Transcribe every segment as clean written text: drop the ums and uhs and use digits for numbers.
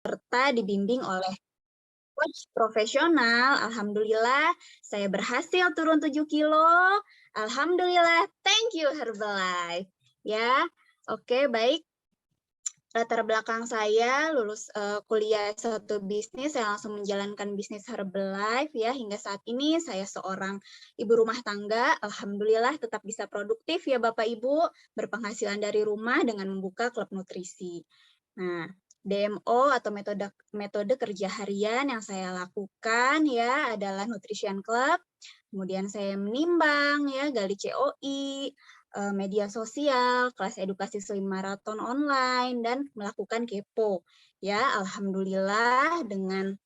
serta dibimbing oleh coach profesional. Alhamdulillah, saya berhasil turun 7 kilo. Alhamdulillah, thank you Herbalife. Ya, oke, baik. Latar belakang saya lulus kuliah S1 bisnis, saya langsung menjalankan bisnis Herbalife ya. Hingga saat ini saya seorang ibu rumah tangga. Alhamdulillah tetap bisa produktif ya Bapak Ibu, berpenghasilan dari rumah dengan membuka klub nutrisi. Nah, DMO atau metode kerja harian yang saya lakukan ya adalah Nutrition Club. Kemudian saya menimbang ya, gali COI, media sosial, kelas edukasi slim maraton online, dan melakukan kepo. Ya, alhamdulillah dengan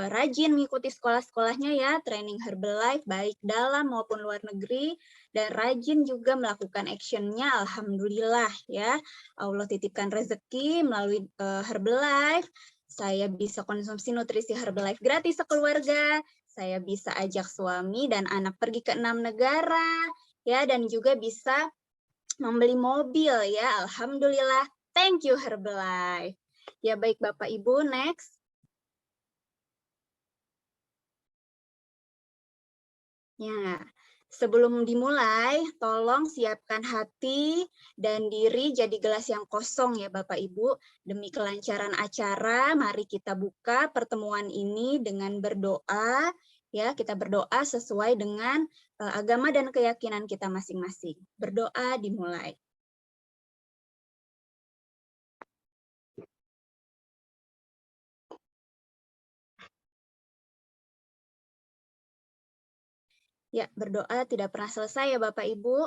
rajin mengikuti sekolah-sekolahnya ya, training Herbalife baik dalam maupun luar negeri, dan rajin juga melakukan actionnya, alhamdulillah ya. Allah titipkan rezeki melalui Herbalife, saya bisa konsumsi nutrisi Herbalife gratis sekeluarga, saya bisa ajak suami dan anak pergi ke 6 negara, ya, dan juga bisa membeli mobil ya, alhamdulillah, thank you Herbalife. Ya baik Bapak Ibu, next. Ya, sebelum dimulai, tolong siapkan hati dan diri jadi gelas yang kosong ya Bapak Ibu. Demi kelancaran acara, mari kita buka pertemuan ini dengan berdoa. Ya, kita berdoa sesuai dengan agama dan keyakinan kita masing-masing. Berdoa dimulai. Ya, berdoa tidak pernah selesai ya Bapak Ibu.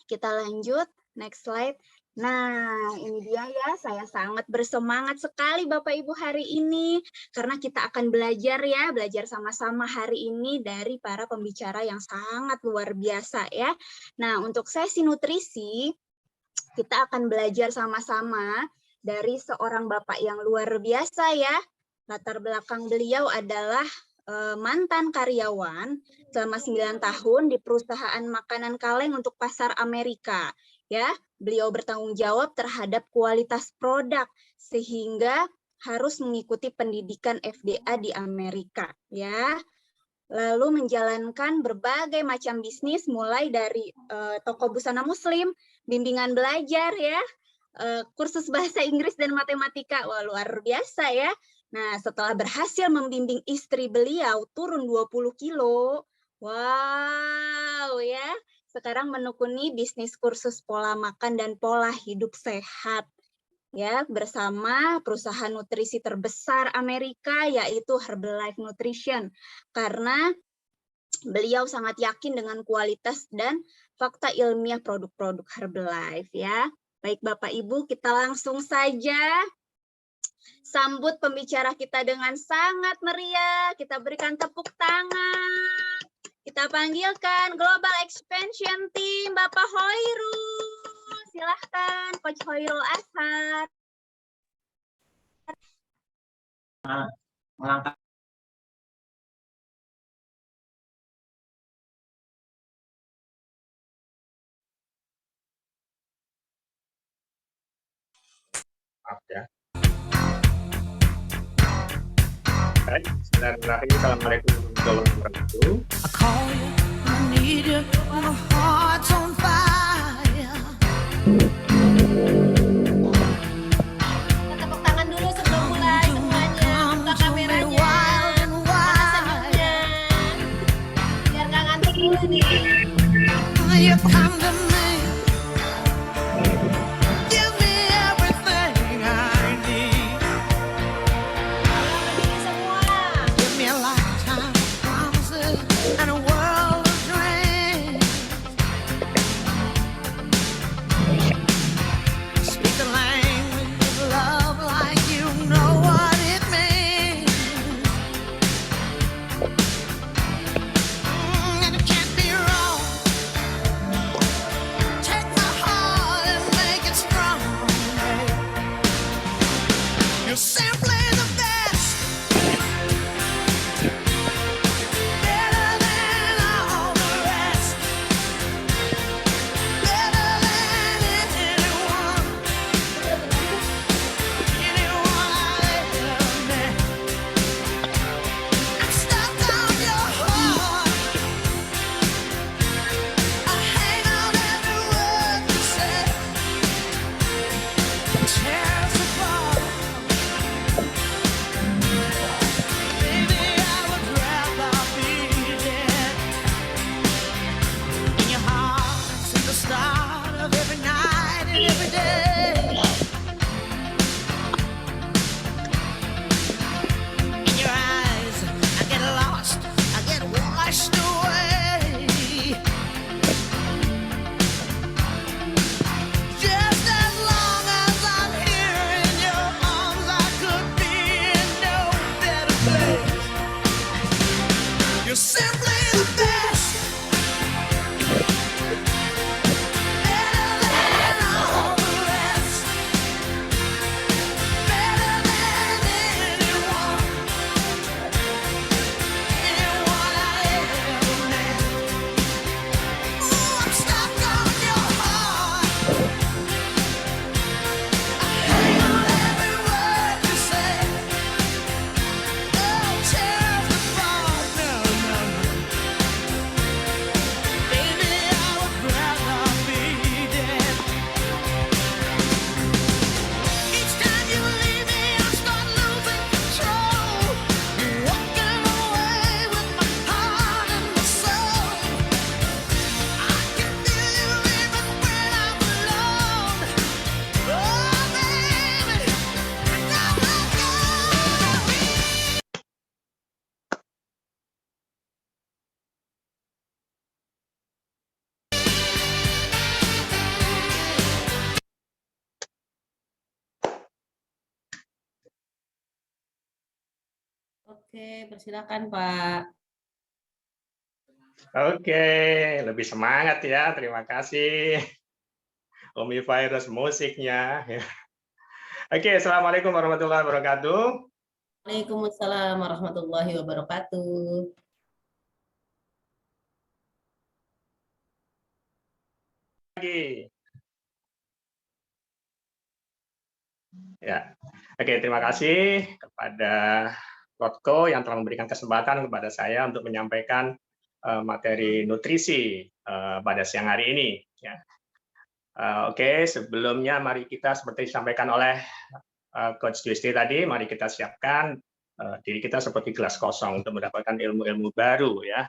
Kita lanjut, next slide. Nah, ini dia ya, saya sangat bersemangat sekali Bapak Ibu hari ini, karena kita akan belajar ya, belajar sama-sama hari ini dari para pembicara yang sangat luar biasa ya. Nah, untuk sesi nutrisi, kita akan belajar sama-sama dari seorang Bapak yang luar biasa ya. Latar belakang beliau adalah mantan karyawan selama 9 tahun di perusahaan makanan kaleng untuk pasar Amerika. Ya, beliau bertanggung jawab terhadap kualitas produk sehingga harus mengikuti pendidikan FDA di Amerika. Ya, lalu menjalankan berbagai macam bisnis mulai dari toko busana muslim, bimbingan belajar ya, kursus bahasa Inggris dan matematika. Wah, luar biasa ya. Nah, setelah berhasil membimbing istri beliau turun 20 kilo, wow ya, sekarang menekuni bisnis kursus pola makan dan pola hidup sehat ya, bersama perusahaan nutrisi terbesar Amerika yaitu Herbalife Nutrition, karena beliau sangat yakin dengan kualitas dan fakta ilmiah produk-produk Herbalife ya. Baik Bapak Ibu, kita langsung saja sambut pembicara kita dengan sangat meriah. Kita berikan tepuk tangan. Kita panggilkan Global Expansion Team, Bapak Hoirul. Silahkan, Coach Hoirul Ashar. Melangkah. Maaf ya. Baik, bismillahirrahmanirrahim. Assalamualaikum warahmatullahi wabarakatuh. Tepuk tangan dulu sebelum mulai semuanya. Buka kameranya. Mana senyumnya. Biar nggak ngantuk dulu nih. Oke, persilakan Pak. Oke, lebih semangat ya. Terima kasih. Umi Virus musiknya. Oke, Assalamualaikum warahmatullahi wabarakatuh. Waalaikumsalam warahmatullahi wabarakatuh. Lagi. Ya, oke, terima kasih kepada Lotko yang telah memberikan kesempatan kepada saya untuk menyampaikan materi nutrisi pada siang hari ini. Ya. Oke, sebelumnya mari kita seperti disampaikan oleh Coach Dwisti tadi, mari kita siapkan diri kita seperti gelas kosong untuk mendapatkan ilmu-ilmu baru ya.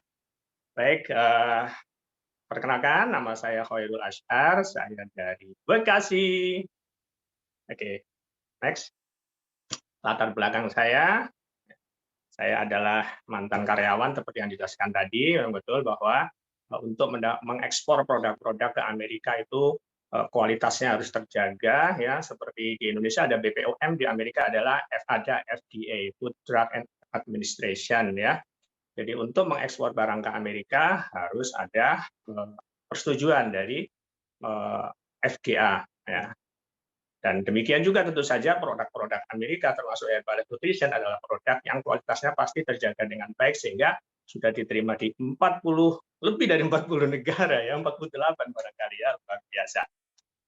Baik, perkenalkan nama saya Khairul Ashar, saya dari Bekasi. Oke, next. Latar belakang saya adalah mantan karyawan seperti yang dijelaskan tadi, yang betul bahwa untuk mengekspor produk-produk ke Amerika itu kualitasnya harus terjaga ya, seperti di Indonesia ada BPOM, di Amerika ada FDA, Food Drug Administration ya. Jadi untuk mengekspor barang ke Amerika harus ada persetujuan dari FDA ya. Dan demikian juga tentu saja produk-produk Amerika termasuk Herbalife Nutrition adalah produk yang kualitasnya pasti terjaga dengan baik sehingga sudah diterima di lebih dari 40 negara ya, 48 barangkali ya, luar biasa.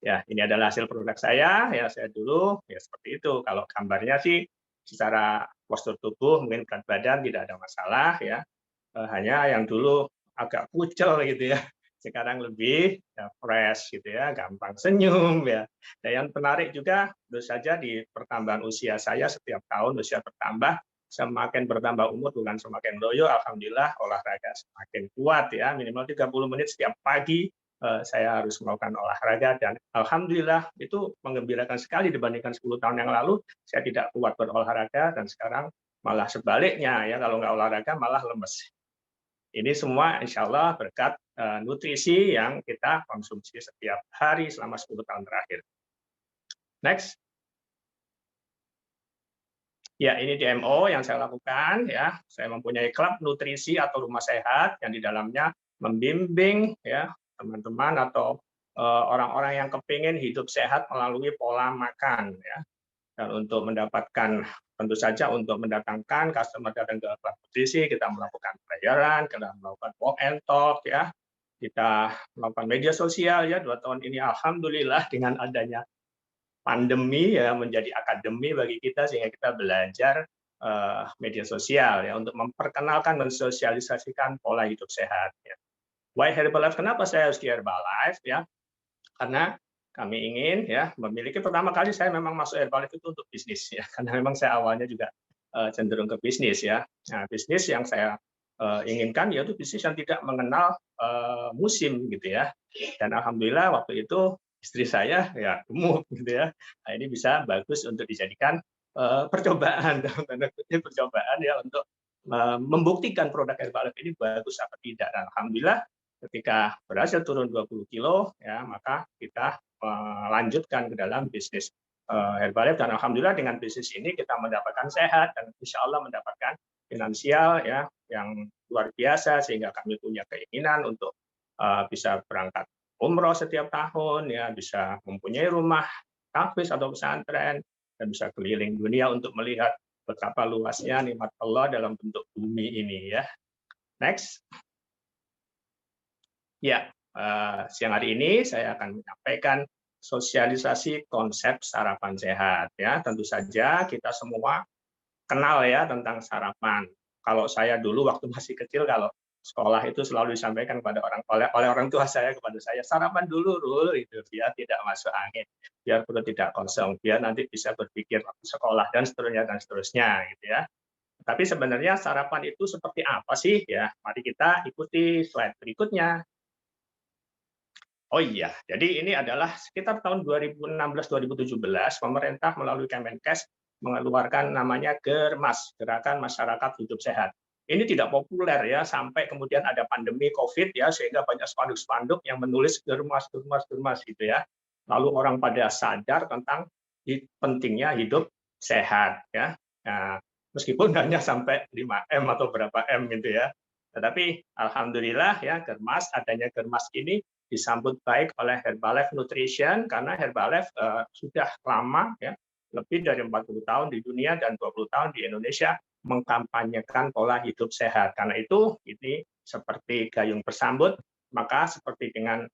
Ya, ini adalah hasil produk saya ya, saya dulu ya seperti itu. Kalau gambarnya sih secara postur tubuh mungkin berat badan tidak ada masalah ya. Hanya yang dulu agak kucel gitu ya. Sekarang lebih ya, fresh gitu ya, gampang senyum ya. Dan yang menarik juga, tentu saja di pertambahan usia saya setiap tahun usia bertambah, semakin bertambah umur bukan semakin loyo, alhamdulillah olahraga semakin kuat ya, minimal 30 menit setiap pagi saya harus melakukan olahraga dan alhamdulillah itu menggembirakan sekali dibandingkan 10 tahun yang lalu saya tidak kuat berolahraga dan sekarang malah sebaliknya ya, kalau nggak olahraga malah lemes. Ini semua insya Allah berkat nutrisi yang kita konsumsi setiap hari selama 10 tahun terakhir. Next. Ya, ini DMO yang saya lakukan ya. Saya mempunyai klub nutrisi atau rumah sehat yang di dalamnya membimbing ya teman-teman atau orang-orang yang kepingin hidup sehat melalui pola makan ya. Dan untuk mendapatkan tentu saja untuk mendatangkan customer datang ke klub nutrisi kita melakukan pelayaran, kita melakukan walk and talk ya. Kita melakukan media sosial ya 2 tahun ini alhamdulillah dengan adanya pandemi ya menjadi akademi bagi kita sehingga kita belajar media sosial ya untuk memperkenalkan dan sosialisasikan pola hidup sehat ya. Why Herbalife? Kenapa saya harus di Herbalife ya? Karena kami ingin ya memiliki pertama kali saya memang masuk Herbalife itu untuk bisnis ya karena memang saya awalnya juga cenderung ke bisnis ya. Nah, bisnis yang saya inginkan yaitu bisnis yang tidak mengenal musim gitu ya. Dan alhamdulillah waktu itu istri saya ya gemuk gitu ya. Nah, ini bisa bagus untuk dijadikan percobaan dalam tanda kutip percobaan ya untuk membuktikan produk Herbalife ini bagus apa tidak. Dan alhamdulillah ketika berhasil turun 20 kilo ya maka kita melanjutkan ke dalam bisnis Herbalife dan alhamdulillah dengan bisnis ini kita mendapatkan sehat dan insya Allah mendapatkan finansial ya yang luar biasa sehingga kami punya keinginan untuk bisa berangkat umroh setiap tahun ya bisa mempunyai rumah tahfiz atau pesantren dan bisa keliling dunia untuk melihat betapa luasnya nikmat Allah dalam bentuk bumi ini ya. Next. Ya, siang hari ini saya akan menyampaikan sosialisasi konsep sarapan sehat ya. Tentu saja kita semua kenal ya tentang sarapan. Kalau saya dulu waktu masih kecil kalau sekolah itu selalu disampaikan kepada oleh orang tua saya kepada saya sarapan dulu Rul itu biar tidak masuk angin, biar perut tidak kosong, biar nanti bisa berpikir waktu sekolah dan seterusnya gitu ya. Tapi sebenarnya sarapan itu seperti apa sih ya? Mari kita ikuti slide berikutnya. Oh iya, jadi ini adalah sekitar tahun 2016-2017 pemerintah melalui Kemenkes mengeluarkan namanya GERMAS, Gerakan Masyarakat Hidup Sehat. Ini tidak populer ya sampai kemudian ada pandemi COVID ya sehingga banyak spanduk-spanduk yang menulis GERMAS, GERMAS, GERMAS gitu ya. Lalu orang pada sadar tentang pentingnya hidup sehat ya. Nah, meskipun hanya sampai 5 M atau berapa M gitu ya. Tetapi alhamdulillah ya adanya Germas ini disambut baik oleh Herbalife Nutrition karena Herbalife sudah lama ya, lebih dari 40 tahun di dunia dan 20 tahun di Indonesia mengkampanyekan pola hidup sehat. Karena itu ini seperti gayung bersambut, maka seperti dengan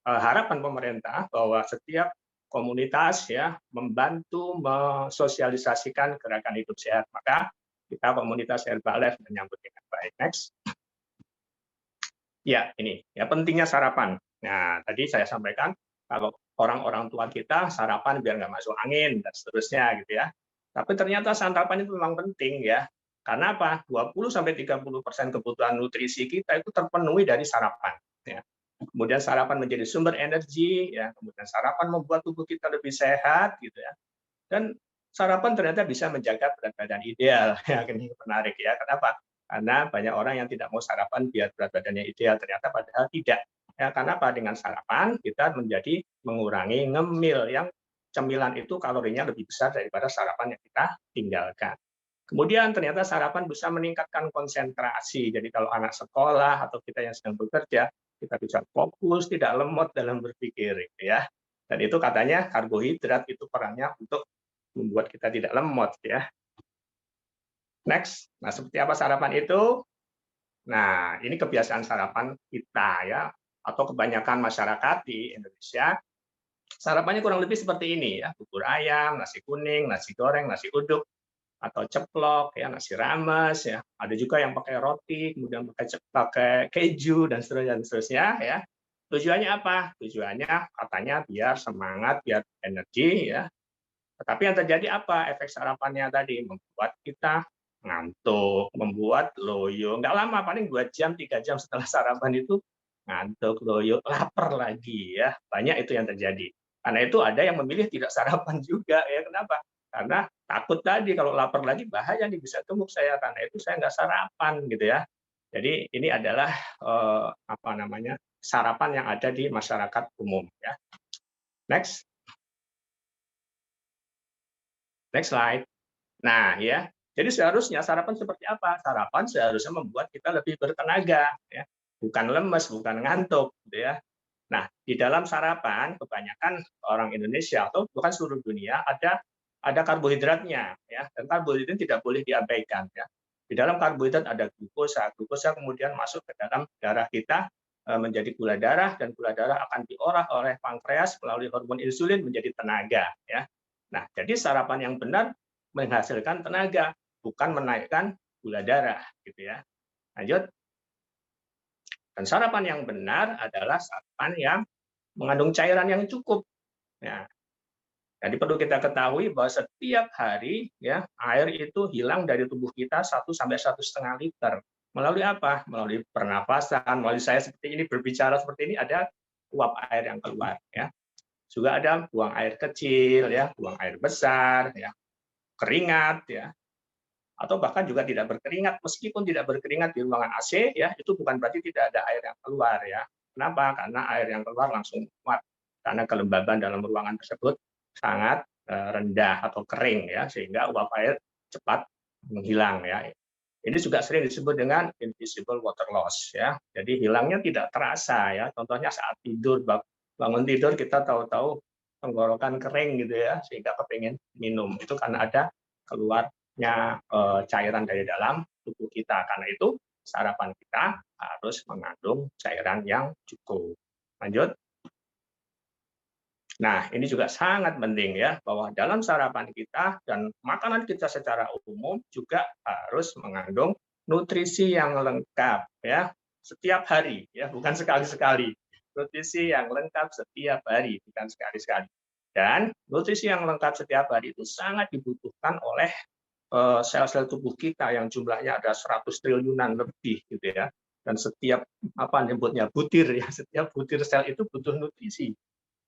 harapan pemerintah bahwa setiap komunitas ya membantu mensosialisasikan gerakan hidup sehat, maka kita komunitas Herbalife menyambut dengan baik. Next. Ya, ini ya pentingnya sarapan. Nah, tadi saya sampaikan kalau orang-orang tua kita sarapan biar nggak masuk angin dan seterusnya gitu ya. Tapi ternyata sarapan itu memang penting ya. Karena apa? 20-30% kebutuhan nutrisi kita itu terpenuhi dari sarapan. Ya. Kemudian sarapan menjadi sumber energi, ya. Kemudian sarapan membuat tubuh kita lebih sehat, gitu ya. Dan sarapan ternyata bisa menjaga berat badan ideal. Ya, ini menarik ya. Kenapa? Karena banyak orang yang tidak mau sarapan biar berat badannya ideal, ternyata padahal tidak. Ya, karena apa? Dengan sarapan kita menjadi mengurangi ngemil, yang cemilan itu kalorinya lebih besar daripada sarapan yang kita tinggalkan. Kemudian ternyata sarapan bisa meningkatkan konsentrasi. Jadi kalau anak sekolah atau kita yang sedang bekerja, kita bisa fokus, tidak lemot dalam berpikir, gitu ya. Dan itu katanya karbohidrat itu perannya untuk membuat kita tidak lemot, ya. Next. Nah, seperti apa sarapan itu? Nah, ini kebiasaan sarapan kita ya, atau kebanyakan masyarakat di Indonesia. Sarapannya kurang lebih seperti ini ya, bubur ayam, nasi kuning, nasi goreng, nasi uduk, atau ceplok ya, nasi rames ya. Ada juga yang pakai roti, kemudian pakai keju dan seterusnya ya. Tujuannya apa? Tujuannya katanya biar semangat, biar energi ya. Tetapi yang terjadi apa? Efek sarapannya tadi membuat kita ngantuk, membuat loyo. Nggak lama, paling 2 jam, 3 jam setelah sarapan itu ngantuk, loyo, lapar lagi ya. Banyak itu yang terjadi. Karena itu ada yang memilih tidak sarapan juga ya. Kenapa? Karena takut tadi kalau lapar lagi bahaya nih, bisa gemuk saya. Karena itu saya nggak sarapan gitu ya. Jadi ini adalah sarapan yang ada di masyarakat umum ya. Next. Next slide. Nah, ya. Jadi seharusnya sarapan seperti apa? Sarapan seharusnya membuat kita lebih bertenaga, ya. Bukan lemes, bukan ngantuk, gitu ya. Nah, di dalam sarapan kebanyakan orang Indonesia atau bukan seluruh dunia ada karbohidratnya, ya. Dan karbohidrat tidak boleh diabaikan, ya. Di dalam karbohidrat ada glukosa. Glukosa kemudian masuk ke dalam darah kita menjadi gula darah, dan gula darah akan diolah oleh pankreas melalui hormon insulin menjadi tenaga, ya. Nah, jadi sarapan yang benar menghasilkan tenaga, bukan menaikkan gula darah, gitu ya. Lanjut. Dan sarapan yang benar adalah sarapan yang mengandung cairan yang cukup. Ya. Jadi perlu kita ketahui bahwa setiap hari ya air itu hilang dari tubuh kita 1 sampai 1,5 liter. Melalui apa? Melalui pernapasan, melalui saya seperti ini berbicara seperti ini, ada uap air yang keluar ya. Juga ada buang air kecil ya, buang air besar ya, keringat ya. Atau bahkan juga tidak berkeringat, meskipun tidak berkeringat di ruangan AC ya, itu bukan berarti tidak ada air yang keluar ya. Kenapa? Karena air yang keluar langsung kuat, karena kelembaban dalam ruangan tersebut sangat rendah atau kering ya, sehingga uap air cepat menghilang ya. Ini juga sering disebut dengan invisible water loss ya. Jadi hilangnya tidak terasa ya. Contohnya saat tidur, bangun tidur kita tahu-tahu tenggorokan kering gitu ya, sehingga kepingin minum. Itu karena ada keluarnya cairan dari dalam tubuh kita. Karena itu sarapan kita harus mengandung cairan yang cukup. Lanjut. Nah, ini juga sangat penting ya, bahwa dalam sarapan kita dan makanan kita secara umum juga harus mengandung nutrisi yang lengkap ya, setiap hari ya, bukan sekali-sekali. Nutrisi yang lengkap setiap hari, bukan sekali-sekali. Dan nutrisi yang lengkap setiap hari itu sangat dibutuhkan oleh sel-sel tubuh kita yang jumlahnya ada 100 triliunan lebih gitu ya. Dan setiap butir ya, setiap butir sel itu butuh nutrisi.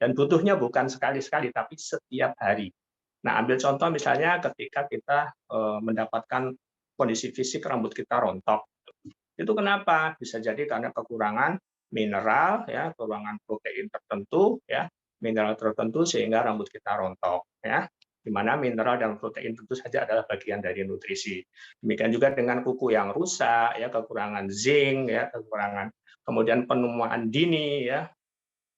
Dan butuhnya bukan sekali-sekali, tapi setiap hari. Nah, ambil contoh misalnya ketika kita mendapatkan kondisi fisik rambut kita rontok. Itu kenapa? Bisa jadi karena kekurangan mineral, ya, kekurangan protein tertentu, ya, mineral tertentu sehingga rambut kita rontok. Ya. di mana mineral dan protein tentu saja adalah bagian dari nutrisi. Demikian juga dengan kuku yang rusak, ya, kekurangan zinc, ya, kekurangan, kemudian penuaan dini, ya,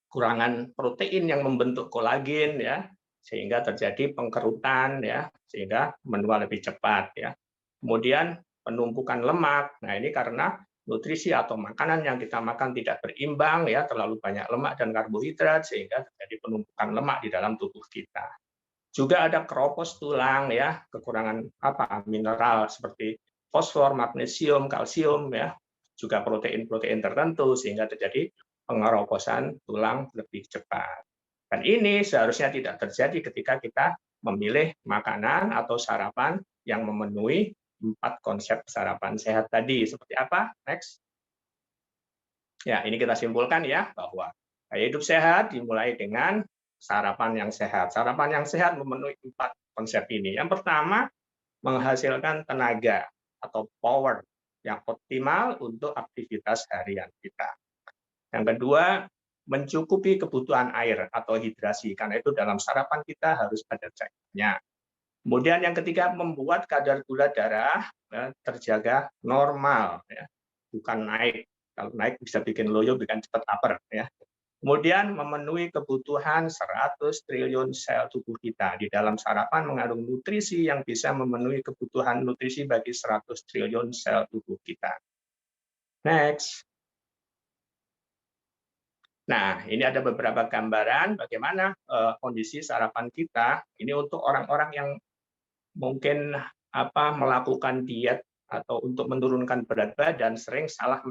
kurangan protein yang membentuk kolagen, ya, sehingga terjadi pengkerutan, ya, sehingga menua lebih cepat, ya. Kemudian penumpukan lemak. Nah, ini karena nutrisi atau makanan yang kita makan tidak berimbang, ya, terlalu banyak lemak dan karbohidrat sehingga terjadi penumpukan lemak di dalam tubuh kita. Juga ada keropos tulang, ya, kekurangan mineral seperti fosfor, magnesium, kalsium, ya, juga protein-protein tertentu sehingga terjadi pengeroposan tulang lebih cepat. Dan ini seharusnya tidak terjadi ketika kita memilih makanan atau sarapan yang memenuhi 4 konsep sarapan sehat tadi. Seperti apa? Next. Ya, ini kita simpulkan, ya, bahwa gaya hidup sehat dimulai dengan sarapan yang sehat. Sarapan yang sehat memenuhi 4 konsep ini. Yang pertama, menghasilkan tenaga atau power yang optimal untuk aktivitas harian kita. Yang kedua, mencukupi kebutuhan air atau hidrasi, karena itu dalam sarapan kita harus ada cairannya. Kemudian yang ketiga, membuat kadar gula darah, ya, terjaga normal, ya, bukan naik. Kalau naik bisa bikin loyo, bikin cepat lapar, ya. Kemudian memenuhi kebutuhan 100 triliun sel tubuh kita. Di dalam sarapan mengandung nutrisi yang bisa memenuhi kebutuhan nutrisi bagi 100 triliun sel tubuh kita. Next. Nah, ini ada beberapa gambaran bagaimana kondisi sarapan kita. Ini untuk orang-orang yang mungkin melakukan diet atau untuk menurunkan berat badan sering salah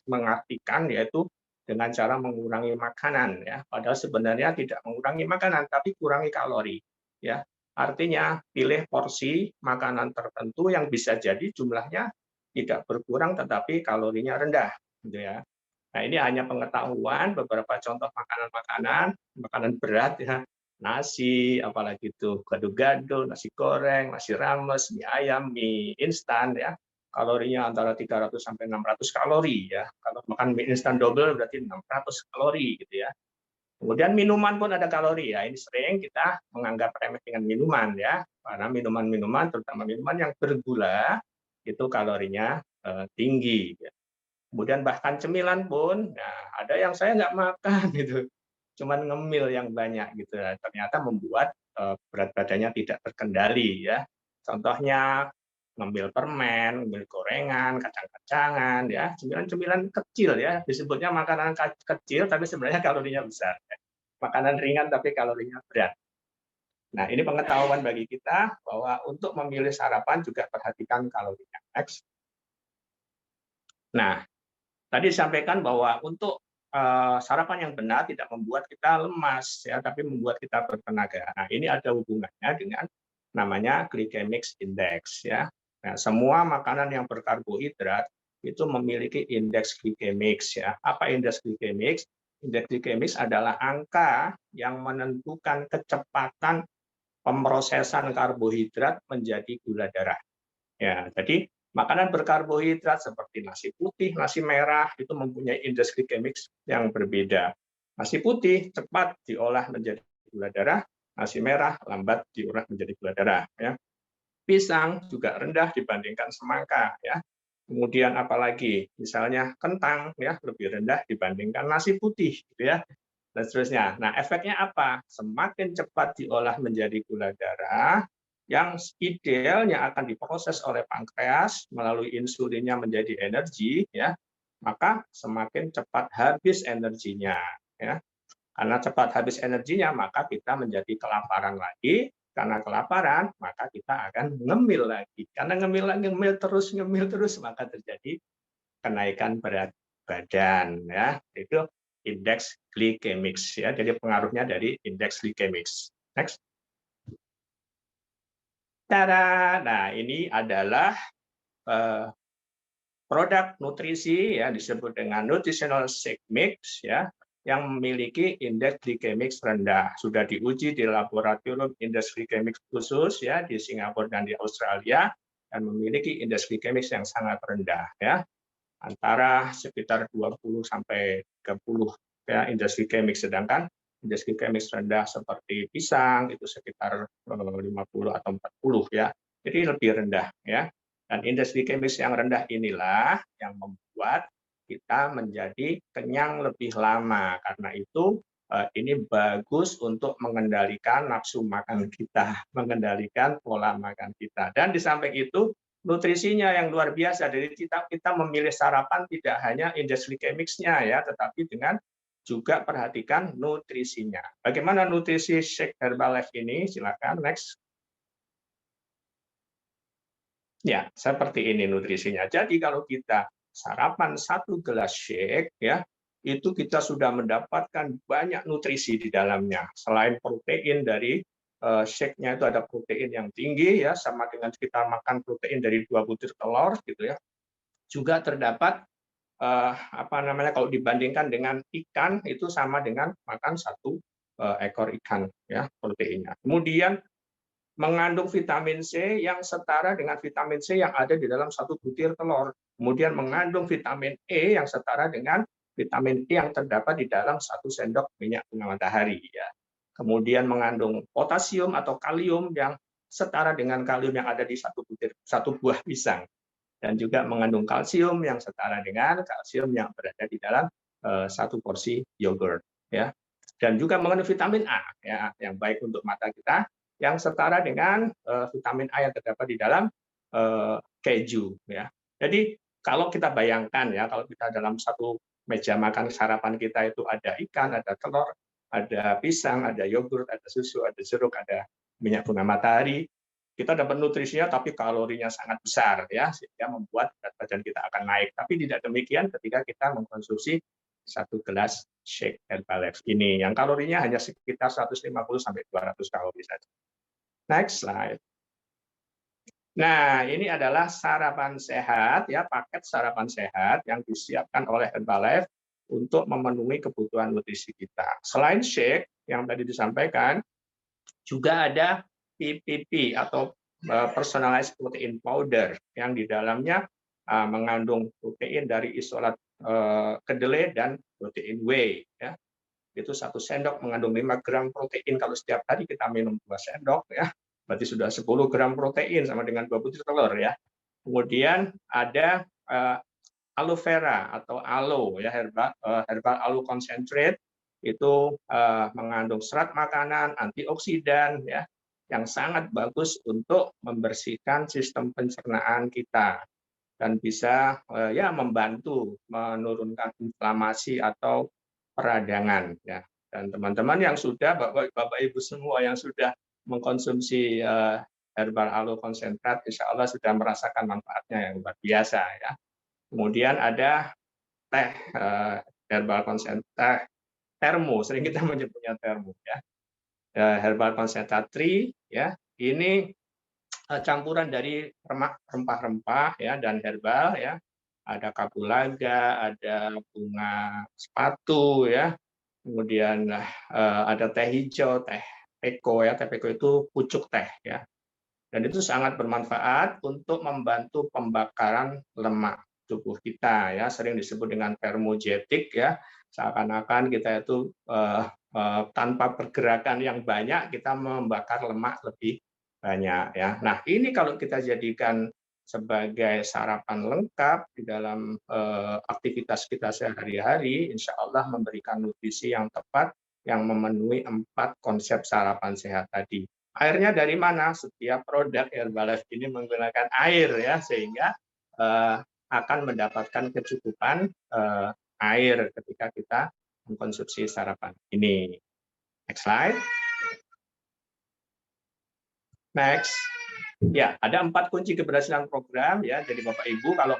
mengartikan, yaitu dengan cara mengurangi makanan, ya. Padahal sebenarnya tidak mengurangi makanan tapi kurangi kalori, ya. Artinya pilih porsi makanan tertentu yang bisa jadi jumlahnya tidak berkurang tetapi kalorinya rendah, gitu ya. Nah, ini hanya pengetahuan beberapa contoh makanan berat, ya. Nasi, apalagi itu gado-gado, nasi goreng, nasi rames, mie ayam, mie instan, ya. Kalorinya antara 300 sampai 600 kalori, ya. Kalau makan mie instan double berarti 600 kalori, gitu ya. Kemudian minuman pun ada kalori, ya. Ini sering kita menganggap remeh dengan minuman, ya. Karena minuman-minuman, terutama minuman yang bergula, itu kalorinya tinggi, ya. Kemudian bahkan cemilan pun, nah, ada yang saya nggak makan gitu, cuman ngemil yang banyak gitu, ternyata membuat berat badannya tidak terkendali, ya. Contohnya ngemil permen, ngemil gorengan, kacang-kacangan, ya, cemilan-cemilan kecil, ya, disebutnya makanan kecil tapi sebenarnya kalorinya besar, ya. Makanan ringan tapi kalorinya berat. Nah, ini pengetahuan bagi kita bahwa untuk memilih sarapan juga perhatikan kalorinya. Next. Nah, tadi disampaikan bahwa untuk sarapan yang benar tidak membuat kita lemas, ya, tapi membuat kita bertenaga. Nah, ini ada hubungannya dengan namanya glycemic index, ya. Nah, semua makanan yang berkarbohidrat itu memiliki indeks glikemik, ya. Apa indeks glikemik? Indeks glikemik adalah angka yang menentukan kecepatan pemrosesan karbohidrat menjadi gula darah. Ya, jadi makanan berkarbohidrat seperti nasi putih, nasi merah itu mempunyai indeks glikemik yang berbeda. Nasi putih cepat diolah menjadi gula darah, nasi merah lambat diolah menjadi gula darah, ya. Pisang juga rendah dibandingkan semangka, ya. Kemudian apalagi misalnya kentang, ya, lebih rendah dibandingkan nasi putih, gitu ya. Dan seterusnya. Nah, efeknya apa? Semakin cepat diolah menjadi gula darah, yang idealnya akan diproses oleh pankreas melalui insulinnya menjadi energi, ya, maka semakin cepat habis energinya, ya. Karena cepat habis energinya, maka kita menjadi kelaparan lagi. Karena kelaparan, maka kita akan ngemil lagi. Karena ngemil terus, maka terjadi kenaikan berat badan, ya. Itu indeks glikemik, ya. Jadi pengaruhnya dari indeks glikemik. Next. Nah, ini adalah produk nutrisi, ya, disebut dengan nutritional shake mix, ya, yang memiliki indeks glikemik rendah. Sudah diuji di laboratorium indeks glikemik khusus, ya, di Singapura dan di Australia, dan memiliki indeks glikemik yang sangat rendah, ya, antara sekitar 20 sampai 30, ya, indeks glikemik. Sedangkan indeks glikemik rendah seperti pisang itu sekitar 50 atau 40 ya. Jadi lebih rendah ya. Dan indeks glikemik yang rendah inilah yang membuat kita menjadi kenyang lebih lama. Karena itu ini bagus untuk mengendalikan nafsu makan kita, mengendalikan pola makan kita. Dan di samping itu nutrisinya yang luar biasa. Jadi kita memilih sarapan tidak hanya indeks glikemiknya ya, tetapi dengan juga perhatikan nutrisinya. Bagaimana nutrisi shake Herbalife ini? Silakan next. Ya, seperti ini nutrisinya. Jadi kalau kita sarapan 1 gelas shake ya, itu kita sudah mendapatkan banyak nutrisi di dalamnya. Selain protein dari shake-nya itu ada protein yang tinggi ya, sama dengan kita makan protein dari 2 butir telur gitu ya. Juga terdapat kalau dibandingkan dengan ikan itu sama dengan makan 1 ekor ikan ya proteinnya. Kemudian mengandung vitamin C yang setara dengan vitamin C yang ada di dalam 1 butir telur. Kemudian mengandung vitamin E yang setara dengan vitamin E yang terdapat di dalam 1 sendok minyak bunga matahari. Ya. Kemudian mengandung potasium atau kalium yang setara dengan kalium yang ada di 1 buah pisang. Dan juga mengandung kalsium yang setara dengan kalsium yang berada di dalam 1 porsi yogurt. Ya. Dan juga mengandung vitamin A ya, yang baik untuk mata kita, yang setara dengan vitamin A yang terdapat di dalam keju ya. Jadi kalau kita bayangkan ya, kalau kita dalam 1 meja makan sarapan kita itu ada ikan, ada telur, ada pisang, ada yogurt, ada susu, ada jeruk, ada minyak bunga matahari, kita dapat nutrisinya tapi kalorinya sangat besar ya, sehingga membuat berat badan kita akan naik. Tapi tidak demikian ketika kita mengkonsumsi 1 gelas shake Herbalife ini yang kalorinya hanya sekitar 150 sampai 200 kalori saja. Next slide. Nah, ini adalah sarapan sehat ya, paket sarapan sehat yang disiapkan oleh Herbalife untuk memenuhi kebutuhan nutrisi kita. Selain shake yang tadi disampaikan, juga ada PPP atau personalized protein powder yang di dalamnya mengandung protein dari isolat kedelai dan protein whey ya. Itu 1 sendok mengandung 5 gram protein. Kalau setiap hari kita minum 2 sendok ya, berarti sudah 10 gram protein sama dengan 2 butir telur ya. Kemudian ada aloe vera atau aloe ya, herbal aloe concentrate itu mengandung serat makanan, antioksidan ya, yang sangat bagus untuk membersihkan sistem pencernaan kita dan bisa ya membantu menurunkan inflamasi atau peradangan ya. Dan teman-teman yang sudah Bapak Ibu semua yang sudah mengkonsumsi herbal aloe konsentrat, insya Allah sudah merasakan manfaatnya yang luar biasa ya. Kemudian ada teh herbal konsentrat termo, sering kita menyebutnya termo ya. Herbal konsentrat tree ya. Ini campuran dari rempah-rempah ya dan herbal ya. Ada kapulaga, ada bunga sepatu ya, kemudian ada teh hijau, teh peko ya, teh peko itu pucuk teh ya, dan itu sangat bermanfaat untuk membantu pembakaran lemak tubuh kita ya, sering disebut dengan thermogenetic ya, seakan-akan kita itu tanpa pergerakan yang banyak kita membakar lemak lebih banyak ya. Nah ini kalau kita jadikan sebagai sarapan lengkap di dalam aktivitas kita sehari-hari, insya Allah memberikan nutrisi yang tepat yang memenuhi 4 konsep sarapan sehat tadi. Airnya dari mana? Setiap produk Herbalife ini menggunakan air ya, sehingga akan mendapatkan kecukupan air ketika kita mengkonsumsi sarapan ini. Next slide. Next. Ya, ada 4 kunci keberhasilan program ya. Jadi Bapak Ibu kalau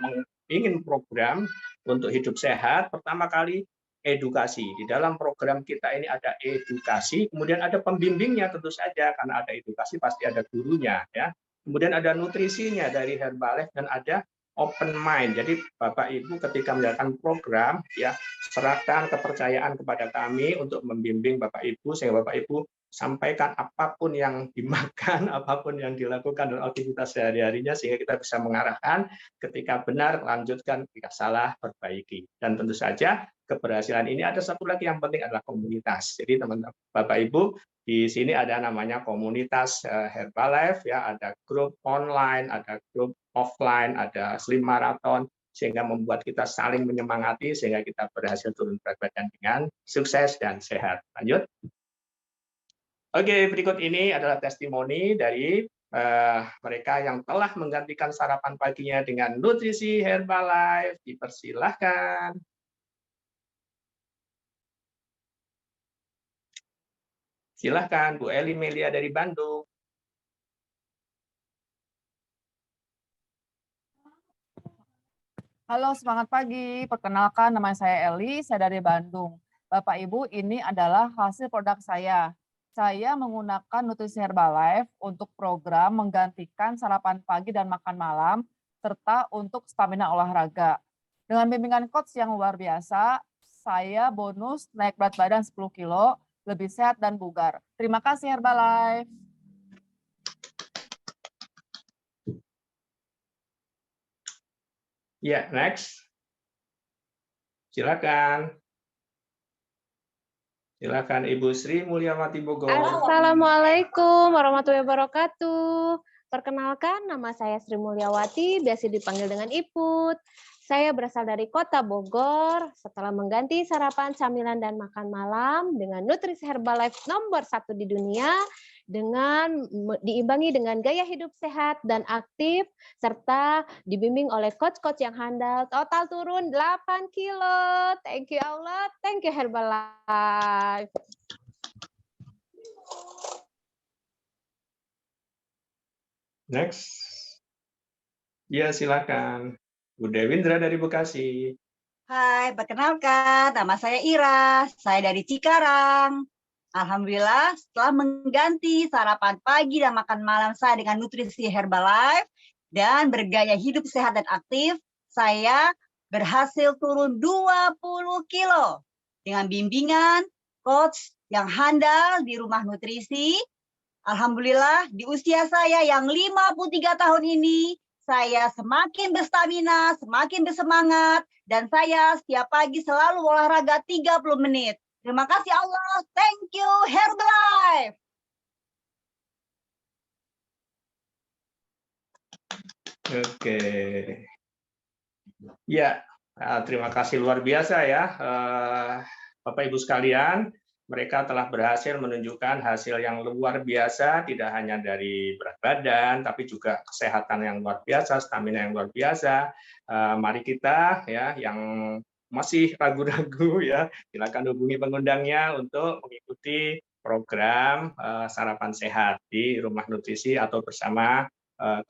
ingin program untuk hidup sehat, pertama kali edukasi. Di dalam program kita ini ada edukasi, kemudian ada pembimbingnya tentu saja karena ada edukasi pasti ada gurunya ya. Kemudian ada nutrisinya dari Herbalife dan ada open mind. Jadi Bapak Ibu ketika menjalankan program ya, serahkan kepercayaan kepada kami untuk membimbing Bapak Ibu sehingga Bapak Ibu sampaikan apapun yang dimakan, apapun yang dilakukan dalam aktivitas sehari-harinya, sehingga kita bisa mengarahkan ketika benar, lanjutkan, ketika salah, perbaiki. Dan tentu saja keberhasilan ini ada satu lagi yang penting adalah komunitas. Jadi teman-teman, Bapak Ibu, di sini ada namanya komunitas Herbalife, ya, ada grup online, ada grup offline, ada slim marathon, sehingga membuat kita saling menyemangati, sehingga kita berhasil turun berat badan dengan sukses dan sehat. Lanjut. Oke, berikut ini adalah testimoni dari mereka yang telah menggantikan sarapan paginya dengan nutrisi Herbalife. Dipersilahkan. Silahkan, Bu Eli Melia dari Bandung. Halo, semangat pagi. Perkenalkan, nama saya Eli, saya dari Bandung. Bapak Ibu, ini adalah hasil produk saya. Saya menggunakan nutrisi Herbalife untuk program menggantikan sarapan pagi dan makan malam, serta untuk stamina olahraga. Dengan bimbingan coach yang luar biasa, saya bonus naik berat badan 10 kilo, lebih sehat dan bugar. Terima kasih Herbalife. Ya, next. Silakan. Silakan Ibu Sri Mulyawati Bogor. Assalamualaikum warahmatullahi wabarakatuh. Perkenalkan, nama saya Sri Mulyawati, biasa dipanggil dengan Iput. Saya berasal dari Kota Bogor. Setelah mengganti sarapan, camilan, dan makan malam dengan nutrisi Herbalife nomor 1 di dunia, dengan diimbangi dengan gaya hidup sehat dan aktif, serta dibimbing oleh coach-coach yang handal, total turun 8 kilo. Thank you Allah, thank you Herbalife. Next. Ya, silakan. Bu Dewindra dari Bekasi. Hai, perkenalkan, nama saya Ira, saya dari Cikarang. Alhamdulillah, setelah mengganti sarapan pagi dan makan malam saya dengan nutrisi Herbalife dan bergaya hidup sehat dan aktif, saya berhasil turun 20 kilo dengan bimbingan coach yang handal di rumah nutrisi. Alhamdulillah, di usia saya yang 53 tahun ini, saya semakin berstamina, semakin bersemangat, dan saya setiap pagi selalu olahraga 30 menit. Terima kasih Allah. Thank you, Herbalife. Oke. Ya, terima kasih luar biasa ya. Bapak Ibu sekalian, mereka telah berhasil menunjukkan hasil yang luar biasa, tidak hanya dari berat badan, tapi juga kesehatan yang luar biasa, stamina yang luar biasa. Mari kita ya yang masih ragu-ragu ya, silakan hubungi pengundangnya untuk mengikuti program sarapan sehat di Rumah Nutrisi atau bersama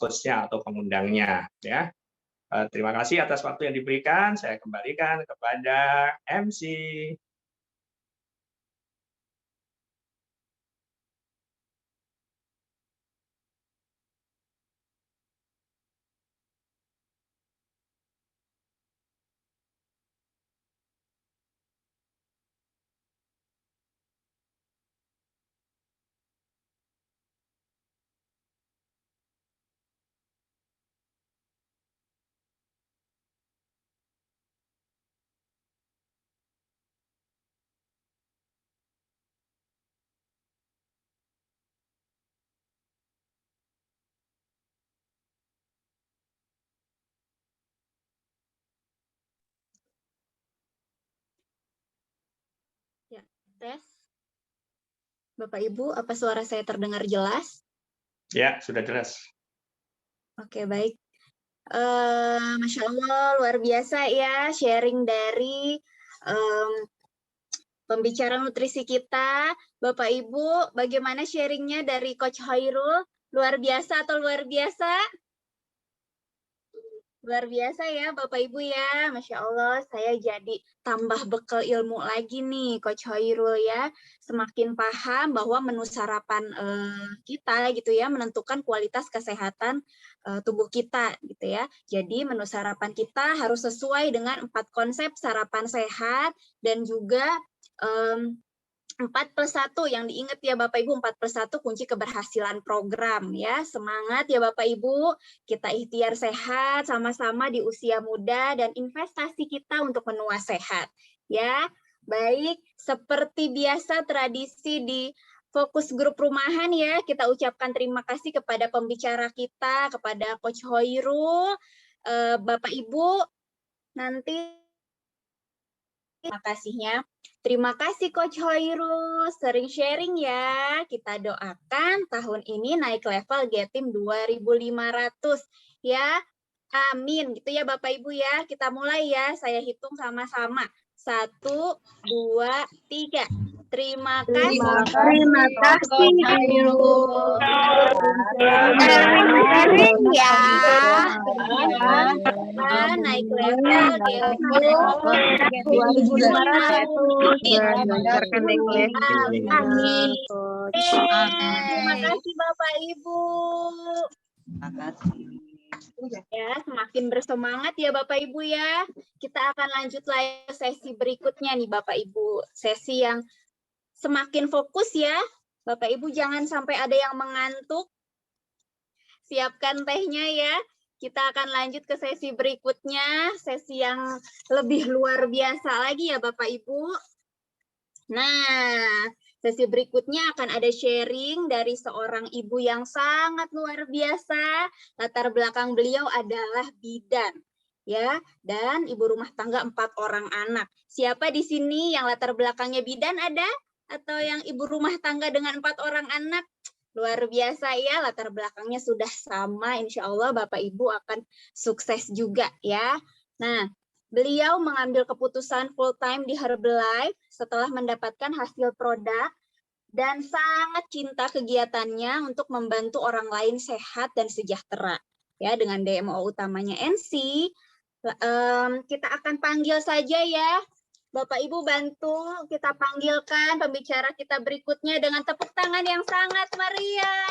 coach-nya atau pengundangnya ya. Terima kasih atas waktu yang diberikan. Saya kembalikan kepada MC. Ya, tes. Bapak Ibu, apa suara saya terdengar jelas? Ya, sudah jelas. Oke, baik. Masya Allah, luar biasa ya sharing dari pembicara nutrisi kita. Bapak Ibu, bagaimana sharingnya dari Coach Hoirul? Luar biasa atau luar biasa? Luar biasa ya Bapak Ibu ya, Masya Allah saya jadi tambah bekal ilmu lagi nih Coach Hoirul ya. Semakin paham bahwa menu sarapan kita gitu ya menentukan kualitas kesehatan tubuh kita gitu ya. Jadi menu sarapan kita harus sesuai dengan 4 konsep sarapan sehat dan juga 4+1 yang diingat ya Bapak Ibu, 4+1 kunci keberhasilan program ya. Semangat ya Bapak Ibu, kita ikhtiar sehat sama-sama di usia muda dan investasi kita untuk menua sehat ya. Baik, seperti biasa tradisi di fokus grup rumahan ya, kita ucapkan terima kasih kepada pembicara kita, kepada Coach Hoirul, Bapak Ibu, nanti terima kasihnya. Terima kasih Coach Hoirul, sering sharing ya. Kita doakan tahun ini naik level G-Team 2.500 ya. Amin. Gitu ya Bapak Ibu ya. Kita mulai ya. Saya hitung sama-sama. 1, 2, 3. Terima kasih. Terima kasih Hoirul. Sharing ya. Naik level Amin. Terima kasih Bapak Ibu. Terima kasih. Ya, semakin bersemangat ya Bapak Ibu ya. Kita akan lanjut lagi ke sesi berikutnya nih Bapak Ibu. Sesi yang semakin fokus ya. Bapak Ibu jangan sampai ada yang mengantuk. Siapkan tehnya ya. Kita akan lanjut ke sesi berikutnya, sesi yang lebih luar biasa lagi ya Bapak Ibu. Nah, sesi berikutnya akan ada sharing dari seorang ibu yang sangat luar biasa. Latar belakang beliau adalah bidan, ya, dan ibu rumah tangga 4 orang anak. Siapa di sini yang latar belakangnya bidan ada? Atau yang ibu rumah tangga dengan 4 orang anak? Luar biasa ya, latar belakangnya sudah sama. Insya Allah Bapak Ibu akan sukses juga ya. Nah, beliau mengambil keputusan full time di Herbalife setelah mendapatkan hasil produk dan sangat cinta kegiatannya untuk membantu orang lain sehat dan sejahtera. Ya, dengan DMO utamanya NC, kita akan panggil saja ya. Bapak Ibu bantu kita panggilkan pembicara kita berikutnya dengan tepuk tangan yang sangat meriah.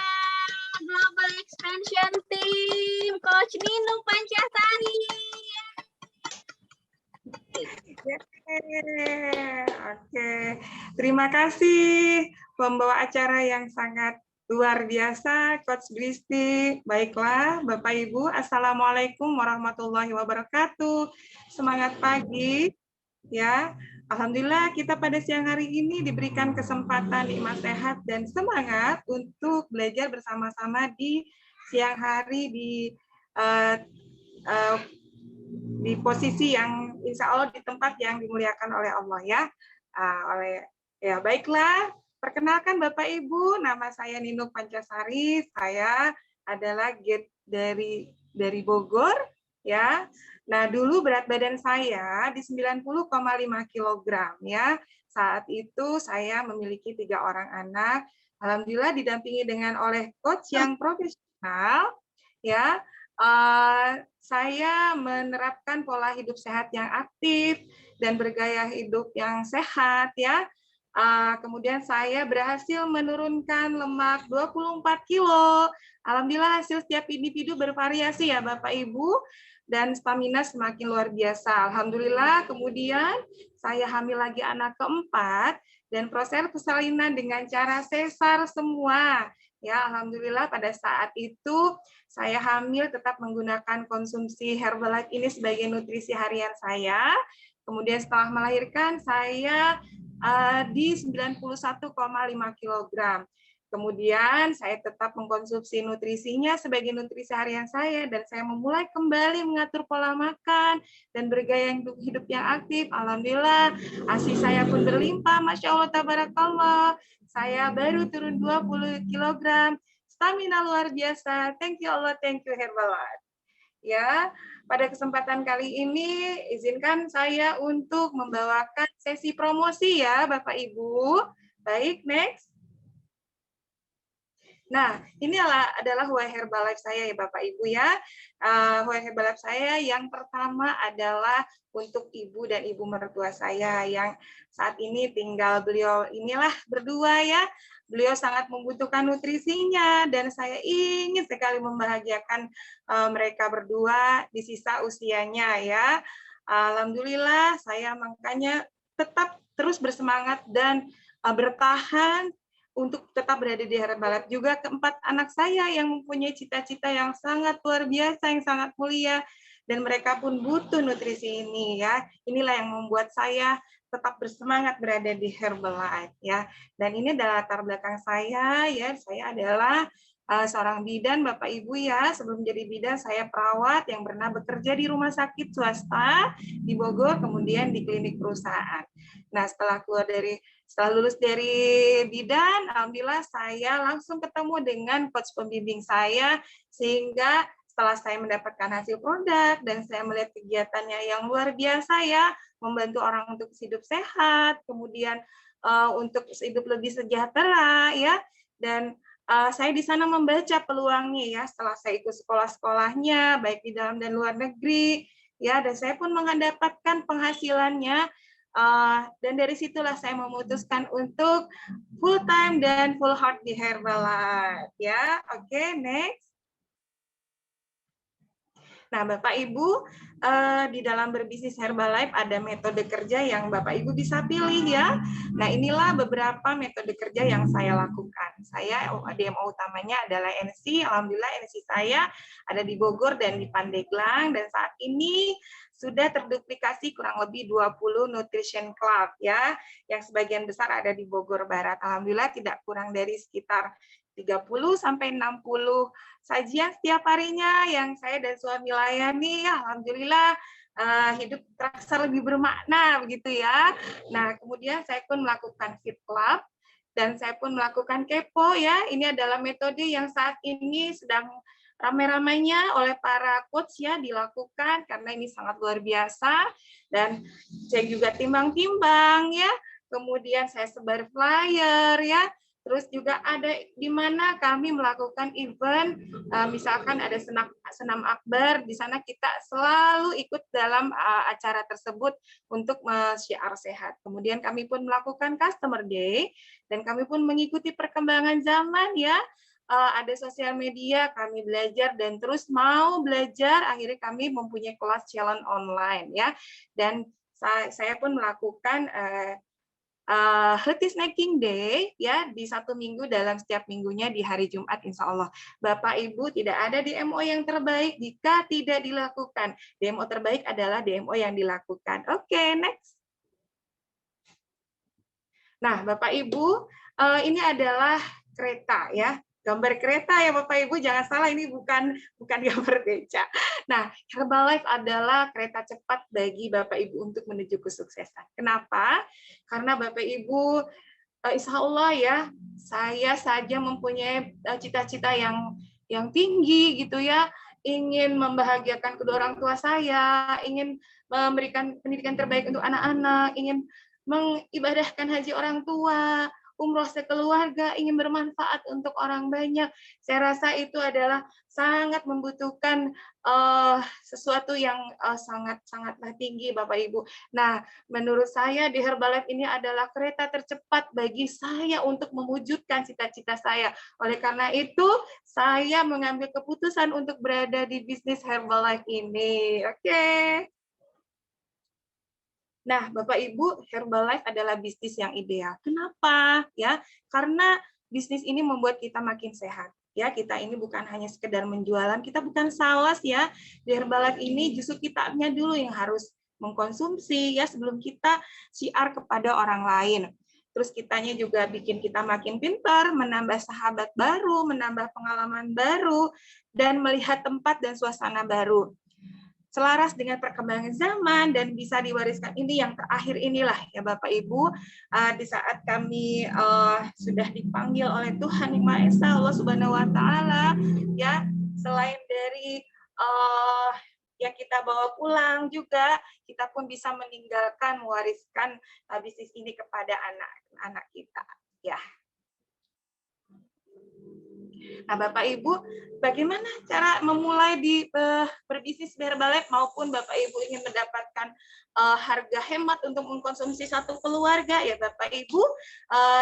Global Expansion Team, Coach Ninung Pancasari. Oke, terima kasih pembawa acara yang sangat luar biasa, Coach Bristi. Baiklah, Bapak Ibu, Assalamualaikum warahmatullahi wabarakatuh. Semangat pagi. Ya, alhamdulillah kita pada siang hari ini diberikan kesempatan nikmat sehat dan semangat untuk belajar bersama-sama di siang hari di posisi yang insya Allah di tempat yang dimuliakan oleh Allah ya. Baiklah, perkenalkan Bapak Ibu, nama saya Ninung Pancasari, saya adalah GET dari Bogor ya. Nah, dulu berat badan saya di 90,5 kg ya. Saat itu saya memiliki 3 orang anak. Alhamdulillah didampingi dengan oleh coach yang profesional ya. Saya menerapkan pola hidup sehat yang aktif dan bergaya hidup yang sehat ya. Kemudian saya berhasil menurunkan lemak 24 kilo. Alhamdulillah hasil setiap individu bervariasi ya Bapak Ibu. Dan stamina semakin luar biasa. Alhamdulillah, kemudian saya hamil lagi anak keempat, dan proses persalinan dengan cara sesar semua. Ya, alhamdulillah pada saat itu saya hamil tetap menggunakan konsumsi Herbalife ini sebagai nutrisi harian saya. Kemudian setelah melahirkan, saya di 91,5 kg. Kemudian saya tetap mengkonsumsi nutrisinya sebagai nutrisi harian saya dan saya memulai kembali mengatur pola makan dan bergaya hidup yang aktif. Alhamdulillah, ASI saya pun berlimpah, Masya Allah, Tabarakallah. Saya baru turun 20 kg, stamina luar biasa. Thank you Allah, thank you Herbalife. Ya, pada kesempatan kali ini izinkan saya untuk membawakan sesi promosi ya Bapak Ibu. Baik, next. Nah, ini adalah Huai Herbalife saya ya Bapak Ibu ya. Huai Herbalife saya yang pertama adalah untuk ibu dan ibu mertua saya yang saat ini tinggal beliau inilah berdua ya. Beliau sangat membutuhkan nutrisinya dan saya ingin sekali membahagiakan mereka berdua di sisa usianya ya. Alhamdulillah saya makanya tetap terus bersemangat dan bertahan untuk tetap berada di Herbalife. Juga keempat anak saya yang mempunyai cita-cita yang sangat luar biasa, yang sangat mulia, dan mereka pun butuh nutrisi ini ya. Inilah yang membuat saya tetap bersemangat berada di Herbalife ya. Dan ini adalah latar belakang saya ya. Saya adalah seorang bidan Bapak Ibu ya. Sebelum jadi bidan saya perawat yang pernah bekerja di rumah sakit swasta di Bogor, kemudian di klinik perusahaan. Nah, setelah lulus dari bidan, alhamdulillah saya langsung ketemu dengan coach pembimbing saya, sehingga setelah saya mendapatkan hasil produk dan saya melihat kegiatannya yang luar biasa ya, membantu orang untuk hidup sehat, kemudian untuk hidup lebih sejahtera ya, dan saya di sana membaca peluangnya ya, setelah saya ikut sekolah-sekolahnya baik di dalam dan luar negeri ya, dan saya pun mendapatkan penghasilannya. Dan dari situlah saya memutuskan untuk full time dan full heart di Herbalife ya. Oke, next. Nah, Bapak Ibu, di dalam berbisnis Herbalife ada metode kerja yang Bapak Ibu bisa pilih ya. Nah, inilah beberapa metode kerja yang saya lakukan. Saya DMO utamanya adalah NC. Alhamdulillah NC saya ada di Bogor dan di Pandeglang, dan saat ini sudah terduplikasi kurang lebih 20 nutrition club ya, yang sebagian besar ada di Bogor Barat. Alhamdulillah tidak kurang dari sekitar 30 sampai 60 sajian setiap harinya yang saya dan suami layani. Alhamdulillah hidup terasa lebih bermakna begitu ya. Nah, kemudian saya pun melakukan Fit Club dan saya pun melakukan Kepo ya. Ini adalah metode yang saat ini sedang ramai-ramainya oleh para coach ya dilakukan karena ini sangat luar biasa, dan saya juga timbang-timbang ya. Kemudian saya sebar flyer ya. Terus juga ada di mana kami melakukan event, misalkan ada senam akbar, di sana kita selalu ikut dalam acara tersebut untuk syiar sehat. Kemudian kami pun melakukan Customer Day, dan kami pun mengikuti perkembangan zaman ya. Ada sosial media, kami belajar dan terus mau belajar, akhirnya kami mempunyai kelas challenge online ya. Dan saya pun melakukan Healthy Snacking Day ya di 1 minggu dalam setiap minggunya di hari Jumat insya Allah. Bapak Ibu, tidak ada DMO yang terbaik jika tidak dilakukan. DMO terbaik adalah DMO yang dilakukan. Oke, next. Nah, Bapak Ibu, ini adalah kereta ya. Gambar kereta ya Bapak Ibu, jangan salah, ini bukan gambar beca. Nah, Herbalife adalah kereta cepat bagi Bapak Ibu untuk menuju kesuksesan. Kenapa? Karena Bapak Ibu, insya Allah ya, saya saja mempunyai cita-cita yang tinggi gitu ya, ingin membahagiakan kedua orang tua saya, ingin memberikan pendidikan terbaik untuk anak-anak, ingin mengibadahkan haji orang tua, umroh sekeluarga, ingin bermanfaat untuk orang banyak. Saya rasa itu adalah sangat membutuhkan sesuatu yang sangat-sangatlah tinggi, Bapak Ibu. Nah, menurut saya di Herbalife ini adalah kereta tercepat bagi saya untuk mewujudkan cita-cita saya. Oleh karena itu, saya mengambil keputusan untuk berada di bisnis Herbalife ini. Oke. Nah, Bapak Ibu, Herbalife adalah bisnis yang ideal. Kenapa? Ya, karena bisnis ini membuat kita makin sehat. Ya, kita ini bukan hanya sekedar menjualan, kita bukan sales ya. Di Herbalife ini justru kitanya dulu yang harus mengkonsumsi ya sebelum kita syiar kepada orang lain. Terus kitanya juga bikin kita makin pintar, menambah sahabat baru, menambah pengalaman baru, dan melihat tempat dan suasana baru. Selaras dengan perkembangan zaman dan bisa diwariskan. Ini yang terakhir inilah ya Bapak Ibu, di saat kami sudah dipanggil oleh Tuhan Yang Maha Esa, Allah Subhanahu Wa Taala, ya, selain dari yang kita bawa pulang juga, kita pun bisa meninggalkan, mewariskan bisnis ini kepada anak-anak kita, ya. Nah, Bapak Ibu, bagaimana cara memulai di berbisnis Herbalife maupun Bapak Ibu ingin mendapatkan harga hemat untuk mengkonsumsi satu keluarga ya Bapak Ibu,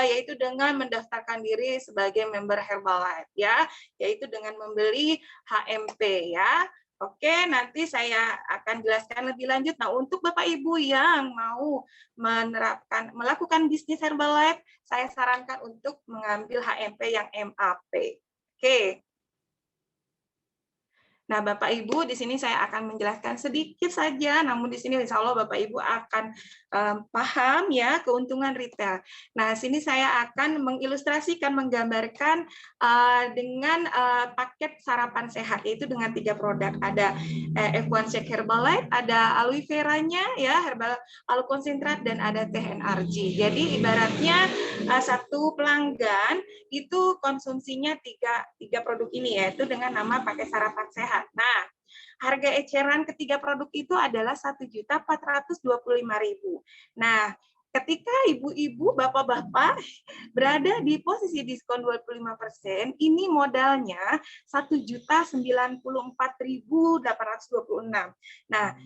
yaitu dengan mendaftarkan diri sebagai member Herbalife ya, yaitu dengan membeli HMP ya. Oke, nanti saya akan jelaskan lebih lanjut. Nah, untuk Bapak Ibu yang mau melakukan bisnis Herbalife, saya sarankan untuk mengambil HMP yang MAP. Oke. Nah, Bapak Ibu, di sini saya akan menjelaskan sedikit saja, namun di sini insya Allah Bapak Ibu akan paham ya keuntungan retail. Nah, sini saya akan mengilustrasikan, menggambarkan dengan paket sarapan sehat, yaitu dengan 3 produk. Ada F1 Shake Herbalife, ada aloe vera-nya, ya, herbal aloe konsentrat, dan ada teh NRG. Jadi, ibaratnya satu pelanggan itu konsumsinya tiga produk ini, yaitu dengan nama paket sarapan sehat. Nah, harga eceran ketiga produk itu adalah Rp1.425.000. Nah, ketika ibu-ibu, bapak-bapak berada di posisi diskon 25%, ini modalnya Rp1.094.826. Nah,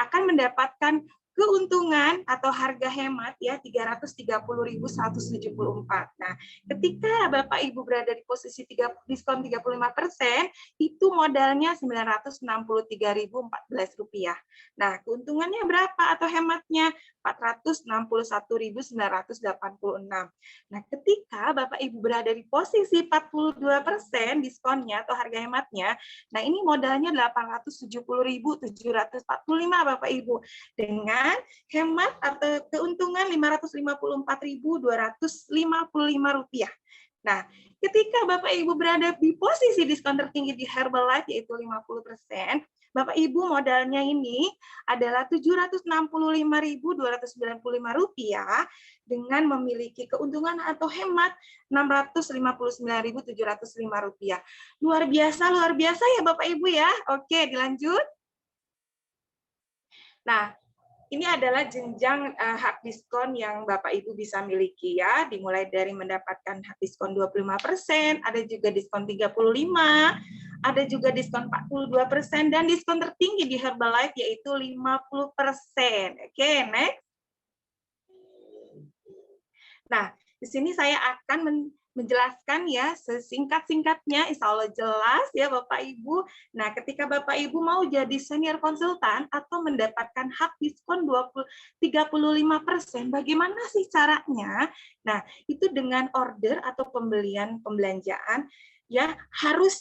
akan mendapatkan keuntungan atau harga hemat ya Rp330.174. Nah, ketika Bapak Ibu berada di posisi diskon 35%, itu modalnya Rp963.014. Nah, keuntungannya berapa atau hematnya? Rp461.986. Nah, ketika Bapak Ibu berada di posisi 42% diskonnya atau harga hematnya, nah ini modalnya Rp870.745 Bapak Ibu, dengan hemat atau keuntungan Rp554.255. Nah, ketika Bapak Ibu berada di posisi diskon tertinggi di Herbalife yaitu 50%, Bapak Ibu modalnya ini adalah Rp765.295 dengan memiliki keuntungan atau hemat Rp659.705. Luar biasa ya Bapak Ibu ya. Oke, dilanjut. Nah, ini adalah jenjang hak diskon yang Bapak Ibu bisa miliki ya, dimulai dari mendapatkan hak diskon 25%, ada juga diskon 35%, ada juga diskon 42%, dan diskon tertinggi di Herbalife yaitu 50%. Oke, next. Nah, di sini saya akan menjelaskan ya sesingkat-singkatnya, insya Allah jelas ya Bapak Ibu. Nah, ketika Bapak Ibu mau jadi senior konsultan atau mendapatkan hak diskon 35%, bagaimana sih caranya? Nah, itu dengan order atau pembelanjaan ya harus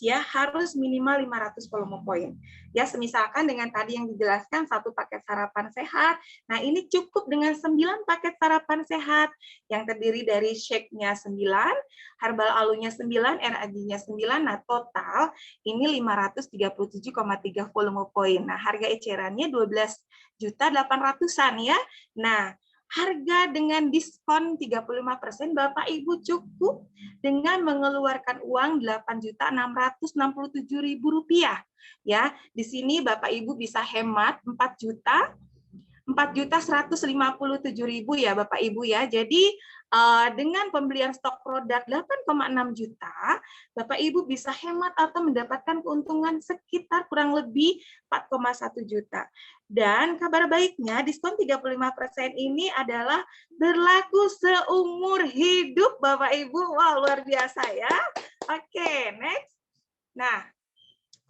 minimal 500 volume poin. Ya, semisalkan dengan tadi yang dijelaskan 1 paket sarapan sehat. Nah, ini cukup dengan 9 paket sarapan sehat yang terdiri dari shake-nya 9, herbal alunya 9, NAD-nya 9. Nah, total ini 537,3 volume poin. Nah, harga ecerannya 12.800-an ya. Nah, harga dengan diskon 35%, Bapak Ibu cukup dengan mengeluarkan uang Rp8.667.000 ya. Di sini Bapak Ibu bisa hemat 4.157.000 ya Bapak Ibu ya. Jadi dengan pembelian stok produk 8,6 juta, Bapak Ibu bisa hemat atau mendapatkan keuntungan sekitar kurang lebih 4,1 juta. Dan kabar baiknya, diskon 35% ini adalah berlaku seumur hidup Bapak Ibu. Wah, luar biasa ya. Oke, next. Nah,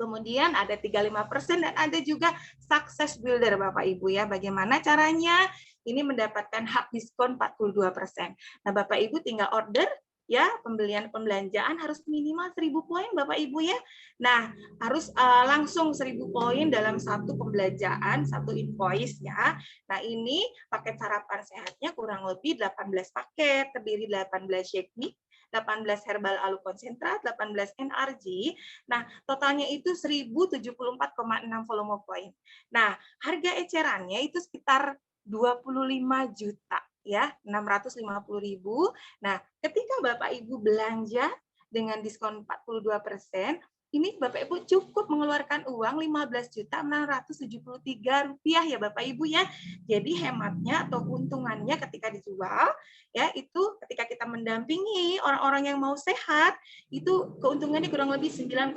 kemudian ada 35% dan ada juga success builder Bapak Ibu ya. Bagaimana caranya? Ini mendapatkan hak diskon 42%. Nah, Bapak Ibu tinggal order ya, pembelanjaan harus minimal 1.000 poin Bapak Ibu ya. Nah, harus langsung 1.000 poin dalam satu pembelanjaan, satu invoice ya. Nah, ini paket sarapan sehatnya kurang lebih 18 paket, terdiri 18 shake mix, 18 herbal alu konsentrat, 18 NRG. Nah, totalnya itu 1.074,6 volume poin. Nah, harga ecerannya itu sekitar 25 juta ya, 650.000. Nah, ketika Bapak Ibu belanja dengan diskon 42%, ini Bapak Ibu cukup mengeluarkan uang Rp15.673 ya Bapak Ibu ya. Jadi hematnya atau keuntungannya ketika dijual ya itu ketika kita mendampingi orang-orang yang mau sehat itu keuntungannya kurang lebih 9,9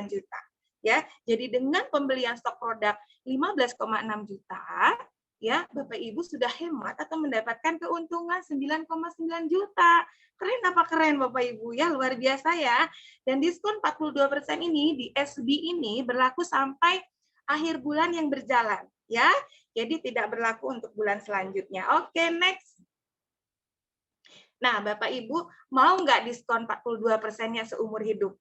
juta ya. Jadi dengan pembelian stok produk 15,6 juta ya Bapak Ibu sudah hemat atau mendapatkan keuntungan 9,9 juta. Keren apa keren Bapak Ibu ya, luar biasa ya. Dan diskon 42% ini di SB ini berlaku sampai akhir bulan yang berjalan ya. Jadi tidak berlaku untuk bulan selanjutnya. Oke, next. Nah, Bapak Ibu mau nggak diskon 42%-nya seumur hidup?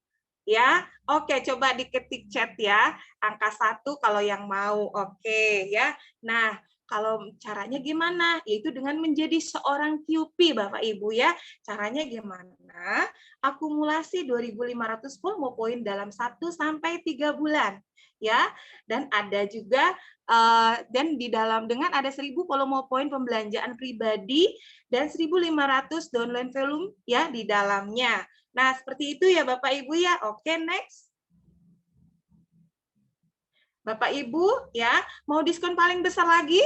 Ya, oke, coba diketik chat ya, angka 1 kalau yang mau, oke ya. Nah, kalau caranya gimana? Yaitu dengan menjadi seorang QP Bapak Ibu ya. Caranya gimana? Akumulasi 2.500 promo poin dalam 1 sampai 3 bulan ya. Dan ada juga dan di dalam dengan ada 1.000 promo poin pembelanjaan pribadi dan 1.500 download volume ya di dalamnya. Nah, seperti itu ya Bapak Ibu ya. Oke, next. Bapak Ibu ya, mau diskon paling besar lagi?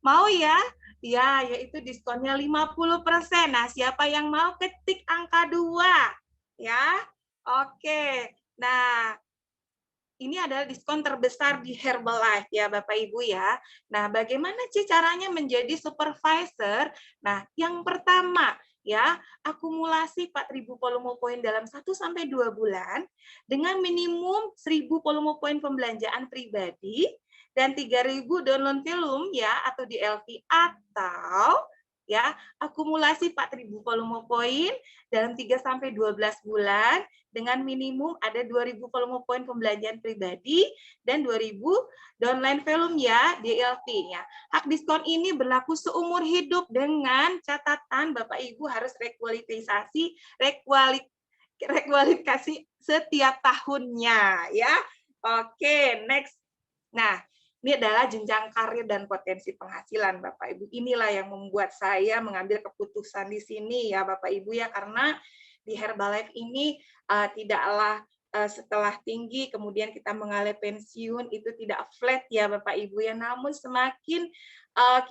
Mau ya? Ya, yaitu diskonnya 50%. Nah, siapa yang mau ketik angka 2? Ya. Oke. Nah, ini adalah diskon terbesar di Herbalife ya Bapak Ibu ya. Nah, bagaimana sih caranya menjadi supervisor? Nah, yang pertama ya, akumulasi 4.000 volume poin dalam 1 sampai 2 bulan dengan minimum 1.000 volume poin pembelanjaan pribadi dan 3.000 download film ya atau DLV atau ya, akumulasi 4.000 volume poin dalam 3 sampai 12 bulan dengan minimum ada 2.000 volume poin pembelanjaan pribadi dan 2.000 downline film ya, DLV-nya. Hak diskon ini berlaku seumur hidup dengan catatan Bapak Ibu harus rekualifikasi setiap tahunnya ya. Oke, next. Nah, ini adalah jenjang karir dan potensi penghasilan Bapak Ibu. Inilah yang membuat saya mengambil keputusan di sini ya Bapak Ibu ya, karena di Herbalife ini tidaklah setelah tinggi kemudian kita mengalami pensiun itu tidak flat ya Bapak Ibu ya, namun semakin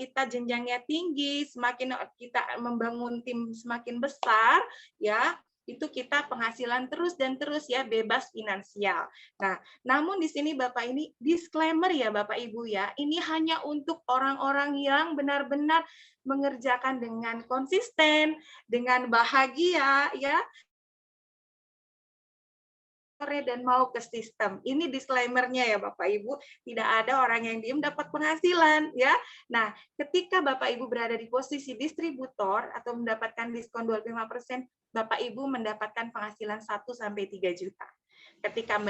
kita jenjangnya tinggi, semakin kita membangun tim semakin besar ya, itu kita penghasilan terus dan terus ya, bebas finansial. Nah, namun di sini Bapak ini disclaimer ya Bapak Ibu ya, ini hanya untuk orang-orang yang benar-benar mengerjakan dengan konsisten, dengan bahagia ya, dan mau ke sistem. Ini disclaimer-nya ya Bapak Ibu, tidak ada orang yang diem dapat penghasilan ya. Nah, ketika Bapak Ibu berada di posisi distributor atau mendapatkan diskon 25%, Bapak Ibu mendapatkan penghasilan 1 sampai 3 juta. Ketika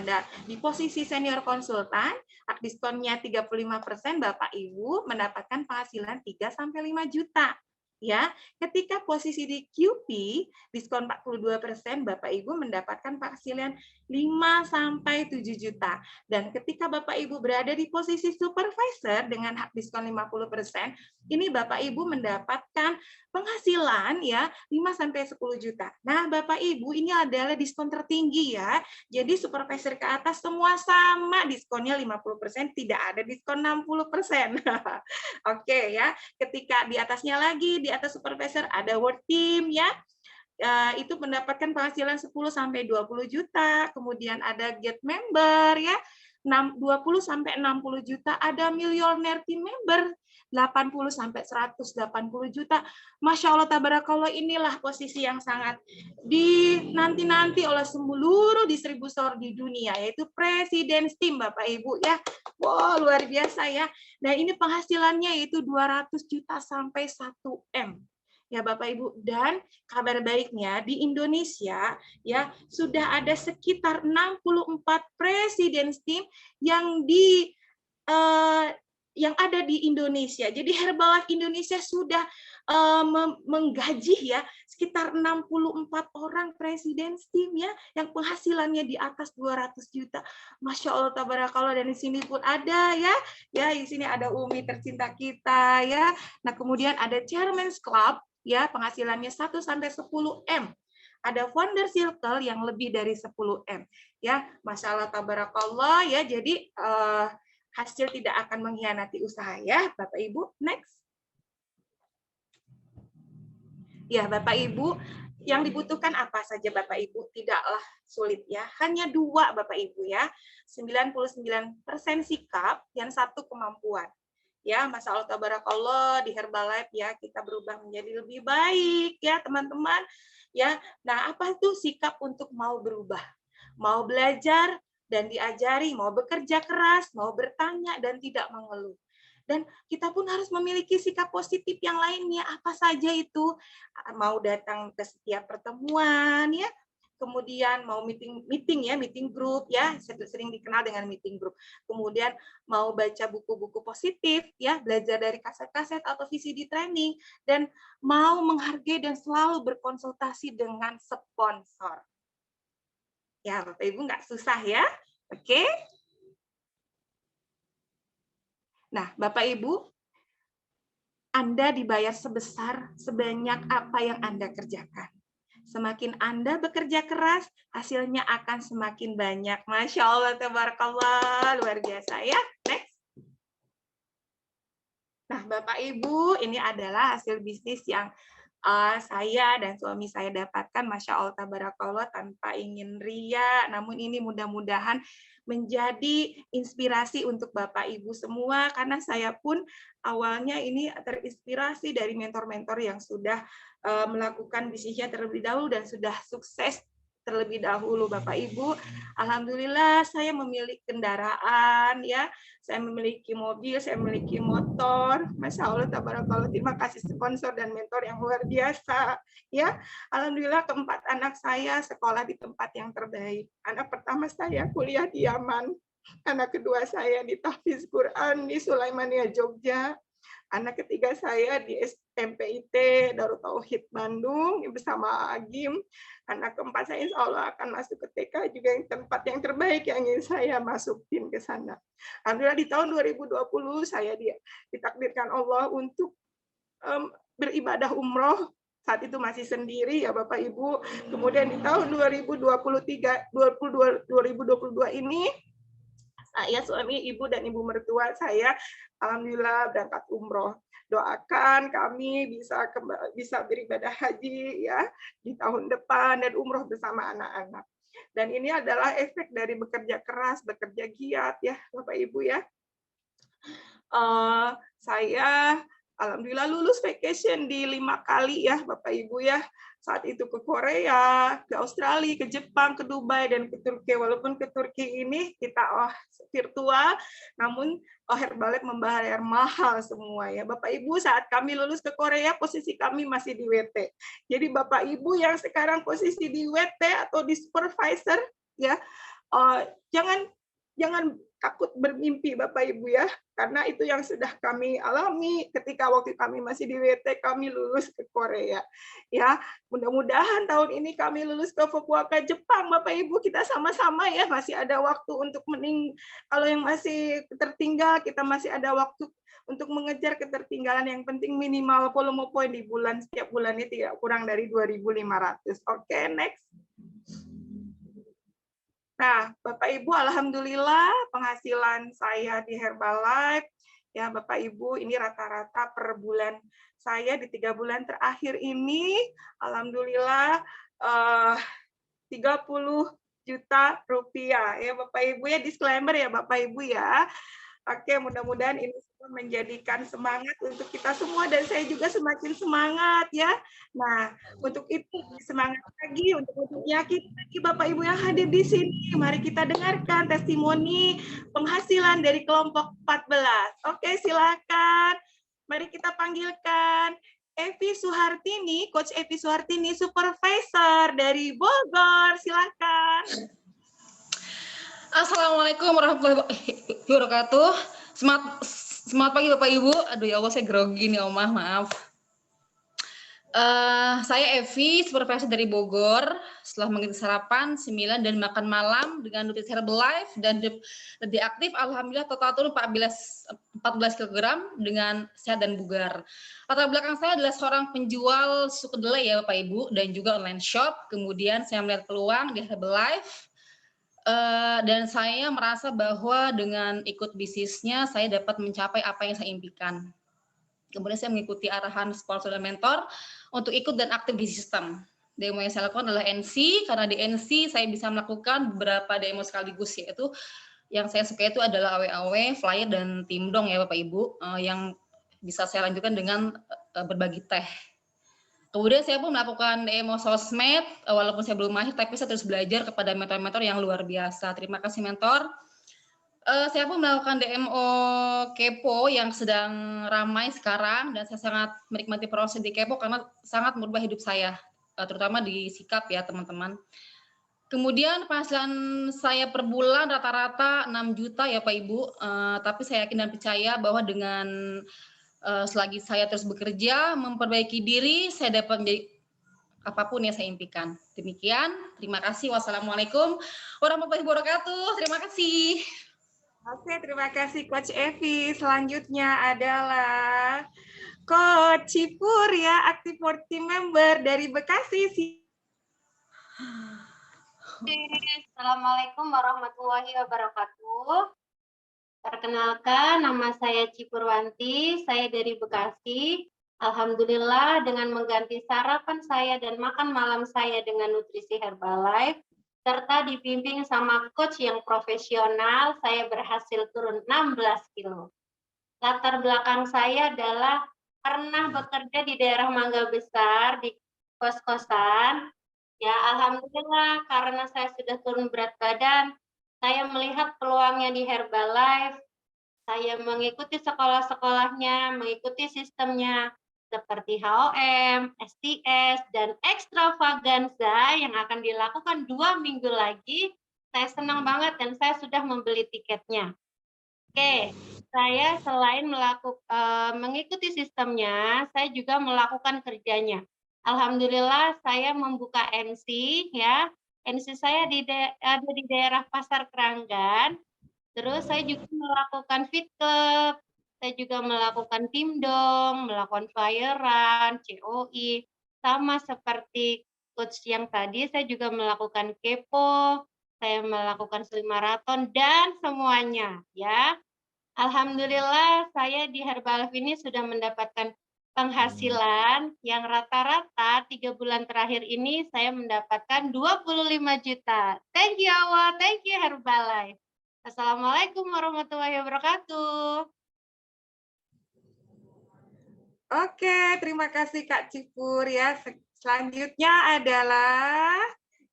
di posisi senior konsultan, hak diskonnya 35%, Bapak Ibu mendapatkan penghasilan 3 sampai 5 juta. Ya, ketika posisi di QP diskon 42%, Bapak Ibu mendapatkan penghasilan 5 sampai 7 juta. Dan ketika Bapak Ibu berada di posisi supervisor dengan hak diskon 50%, ini Bapak Ibu mendapatkan penghasilan ya 5 sampai 10 juta. Nah, Bapak Ibu ini adalah diskon tertinggi ya. Jadi supervisor ke atas semua sama diskonnya 50%, tidak ada diskon 60%. Oke ya. Ketika di atasnya lagi di atas supervisor ada work team ya. Itu mendapatkan penghasilan 10 sampai 20 juta, kemudian ada get member ya, 20 sampai 60 juta, ada millionaire team member 80 sampai 180 juta. Masya Allah tabarakallah, inilah posisi yang sangat dinanti-nanti oleh seluruh distributor di dunia, yaitu President's Team Bapak Ibu ya. Wow, luar biasa ya. Nah, ini penghasilannya yaitu 200 juta sampai 1 M. Ya Bapak Ibu, dan kabar baiknya di Indonesia ya sudah ada sekitar 64 President's Team yang ada di Indonesia. Jadi Herbalife Indonesia sudah menggaji ya sekitar 64 orang President's Team ya yang penghasilannya di atas 200 juta. Masya Allah tabarakallah, dan di sini pun ada ya. Ya, di sini ada Umi tercinta kita ya. Nah, kemudian ada Chairman's Club ya, penghasilannya 1 sampai 10 M. Ada founder circle yang lebih dari 10 M. Ya, Masya Allah tabarakallah ya. Jadi hasil tidak akan mengkhianati usaha ya, Bapak Ibu. Next. Ya, Bapak Ibu, yang dibutuhkan apa saja Bapak Ibu? Tidaklah sulit ya. Hanya 2 Bapak Ibu ya. 99% sikap, yang 1 kemampuan. ya, Masya Allah tabarakallah, di Herbalife ya kita berubah menjadi lebih baik ya teman-teman ya. Nah, apa itu sikap untuk mau berubah, mau belajar dan diajari, mau bekerja keras, mau bertanya dan tidak mengeluh. Dan kita pun harus memiliki sikap positif yang lainnya. Apa saja itu? Mau datang ke setiap pertemuan ya, kemudian mau meeting group ya, sering dikenal dengan meeting group. Kemudian mau baca buku-buku positif ya, belajar dari kaset-kaset atau VCD training, dan mau menghargai dan selalu berkonsultasi dengan sponsor. Ya, Bapak Ibu nggak susah ya. Oke. Nah, Bapak Ibu, Anda dibayar sebanyak apa yang Anda kerjakan. Semakin Anda bekerja keras, hasilnya akan semakin banyak. Masya Allah, tabarakallah, luar biasa ya. Next. Nah, Bapak Ibu, ini adalah hasil bisnis yang saya dan suami saya dapatkan, Masya Allah, tabarakallah, tanpa ingin ria. Namun ini mudah-mudahan menjadi inspirasi untuk Bapak Ibu semua, karena saya pun awalnya ini terinspirasi dari mentor-mentor yang sudah melakukan bisnisnya terlebih dahulu dan sudah sukses terlebih dahulu, Bapak Ibu. Alhamdulillah saya memiliki kendaraan ya, saya memiliki mobil, saya memiliki motor. Masya Allah, tabarakallah, terima kasih sponsor dan mentor yang luar biasa ya. Alhamdulillah keempat anak saya sekolah di tempat yang terbaik. Anak pertama saya kuliah di Yaman, anak kedua saya di Tahfiz Quran di Sulaimania Jogja, anak ketiga saya di MPIT Darut Tauhid Bandung bersama Agim. Anak keempat saya insya Allah akan masuk ke TK juga yang tempat yang terbaik yang ingin saya masukin ke sana. Alhamdulillah di tahun 2020 saya ditakdirkan Allah untuk beribadah umroh. Saat itu masih sendiri ya Bapak Ibu. Kemudian di tahun 2022 ini saya, suami, ibu, dan ibu mertua saya alhamdulillah berangkat umroh. Doakan kami bisa beribadah haji ya di tahun depan dan umroh bersama anak-anak. Dan ini adalah efek dari bekerja keras, bekerja giat ya Bapak Ibu ya. Saya alhamdulillah lulus vacation di 5 kali ya Bapak Ibu ya. Saat itu ke Korea, ke Australia, ke Jepang, ke Dubai, dan ke Turki. Walaupun ke Turki ini kita virtual, namun Herbalife membayar mahal semua ya. Bapak Ibu, saat kami lulus ke Korea, posisi kami masih di WT. Jadi Bapak Ibu yang sekarang posisi di WT atau di supervisor, ya jangan takut bermimpi Bapak Ibu ya, karena itu yang sudah kami alami ketika waktu kami masih di WT, kami lulus ke Korea. Ya, mudah-mudahan tahun ini kami lulus ke Fukuoka, Jepang, Bapak Ibu, kita sama-sama ya, masih ada waktu untuk kalau yang masih tertinggal, kita masih ada waktu untuk mengejar ketertinggalan. Yang penting minimal volume poin di setiap bulan ini tidak kurang dari 2.500. Oke, next. Nah, Bapak Ibu, alhamdulillah penghasilan saya di Herbalife, ya Bapak Ibu, ini rata-rata per bulan saya di 3 bulan terakhir ini, alhamdulillah 30 juta rupiah. Ya Bapak Ibu ya, disclaimer ya Bapak Ibu ya. Oke, mudah-mudahan ini semua menjadikan semangat untuk kita semua dan saya juga semakin semangat ya. Nah, untuk itu semangat lagi untuk yakin lagi Bapak Ibu yang hadir di sini. Mari kita dengarkan testimoni penghasilan dari kelompok 14. Oke, silakan. Mari kita panggilkan Evi Suhartini, Coach Evi Suhartini, supervisor dari Bogor. Silakan. Assalamualaikum warahmatullahi wabarakatuh. Semangat pagi Bapak Ibu. Aduh ya Allah, saya grogi nih Omah, maaf. Saya Evi, supervisor dari Bogor. Setelah mengikuti sarapan, 9 dan makan malam dengan nutrisi Herbalife dan lebih aktif, alhamdulillah total turun 14 kg dengan sehat dan bugar. Latar belakang saya adalah seorang penjual suku kedelai ya Bapak Ibu dan juga online shop. Kemudian saya melihat peluang di Herbalife. Dan saya merasa bahwa dengan ikut bisnisnya saya dapat mencapai apa yang saya impikan. Kemudian saya mengikuti arahan sponsor dan mentor untuk ikut dan aktif di sistem. Demo yang saya lakukan adalah NC, karena di NC saya bisa melakukan beberapa demo sekaligus, yaitu yang saya suka itu adalah AW-AW, flyer, dan timdong ya Bapak Ibu, yang bisa saya lanjutkan dengan berbagi teh. Kemudian saya pun melakukan demo sosmed, walaupun saya belum mahir, tapi saya terus belajar kepada mentor-mentor yang luar biasa. Terima kasih mentor. Saya pun melakukan DMO Kepo yang sedang ramai sekarang, dan saya sangat menikmati proses di Kepo karena sangat merubah hidup saya, terutama di sikap ya teman-teman. Kemudian penghasilan saya per bulan rata-rata 6 juta ya Pak Ibu, tapi saya yakin dan percaya bahwa dengan selagi saya terus bekerja, memperbaiki diri, saya dapat menjadi apapun yang saya impikan. Demikian, terima kasih. Wassalamualaikum warahmatullahi wabarakatuh. Terima kasih. Oke, terima kasih Coach Evi. Selanjutnya adalah Coach Cipur ya, Active 40 Member dari Bekasi. Assalamualaikum warahmatullahi wabarakatuh. Perkenalkan, nama saya Cipurwanti, saya dari Bekasi. Alhamdulillah dengan mengganti sarapan saya dan makan malam saya dengan nutrisi Herbalife, serta dibimbing sama coach yang profesional, saya berhasil turun 16 kilo. Latar belakang saya adalah pernah bekerja di daerah Mangga Besar, di kos-kosan. Ya, alhamdulillah karena saya sudah turun berat badan, saya melihat peluangnya di Herbalife. Saya mengikuti sekolah-sekolahnya, mengikuti sistemnya seperti HOM, STS, dan Extravaganza yang akan dilakukan 2 minggu lagi. Saya senang banget dan saya sudah membeli tiketnya. Oke, saya selain mengikuti sistemnya, saya juga melakukan kerjanya. Alhamdulillah saya membuka MC ya. MC saya ada di daerah Pasar Keranggan. Terus saya juga melakukan fit club, saya juga melakukan timdong, melakukan flyeran, COI, sama seperti coach yang tadi saya juga melakukan kepo, saya melakukan semi-maraton dan semuanya ya. Alhamdulillah saya di Herbalife ini sudah mendapatkan penghasilan yang rata-rata 3 bulan terakhir ini saya mendapatkan 25 juta. Thank you Allah, thank you Herbalife. Assalamualaikum warahmatullahi wabarakatuh. Oke, terima kasih Kak Cipur ya. Selanjutnya adalah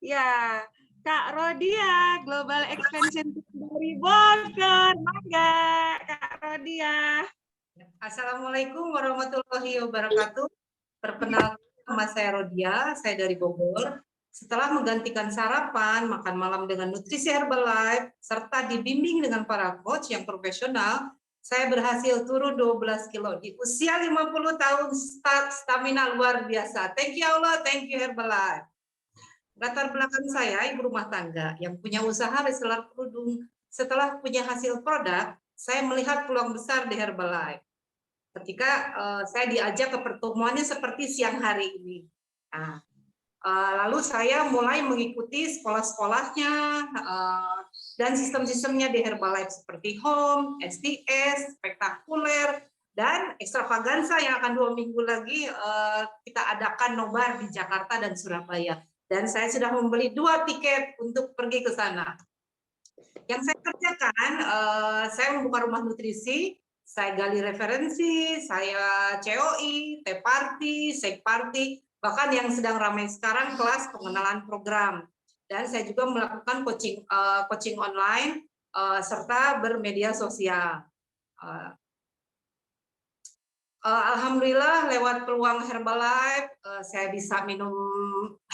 ya Kak Rodia, Global Expansion dari Bogor. Mangga, Kak Rodia. Assalamualaikum warahmatullahi wabarakatuh. Perkenalkan, nama saya Rodia, saya dari Bogor. Setelah menggantikan sarapan, makan malam dengan nutrisi Herbalife, serta dibimbing dengan para coach yang profesional, saya berhasil turun 12 kilo di usia 50 tahun, stamina luar biasa. Thank you Allah, thank you Herbalife. Latar belakang saya, ibu rumah tangga yang punya usaha reseller kerudung. Setelah punya hasil produk, saya melihat peluang besar di Herbalife. Ketika saya diajak ke pertemuannya seperti siang hari ini. Nah, lalu saya mulai mengikuti sekolah-sekolahnya dan sistem-sistemnya di Herbalife seperti Home, STS, Spektakuler, dan Extravaganza yang akan 2 minggu lagi kita adakan nobar di Jakarta dan Surabaya. Dan saya sudah membeli 2 tiket untuk pergi ke sana. Yang saya kerjakan, saya membuka rumah nutrisi, saya gali referensi, saya COI, T-Party, Sek-Party, bahkan yang sedang ramai sekarang kelas pengenalan program. Dan saya juga melakukan coaching online serta bermedia sosial. Alhamdulillah lewat peluang Herbalife saya bisa minum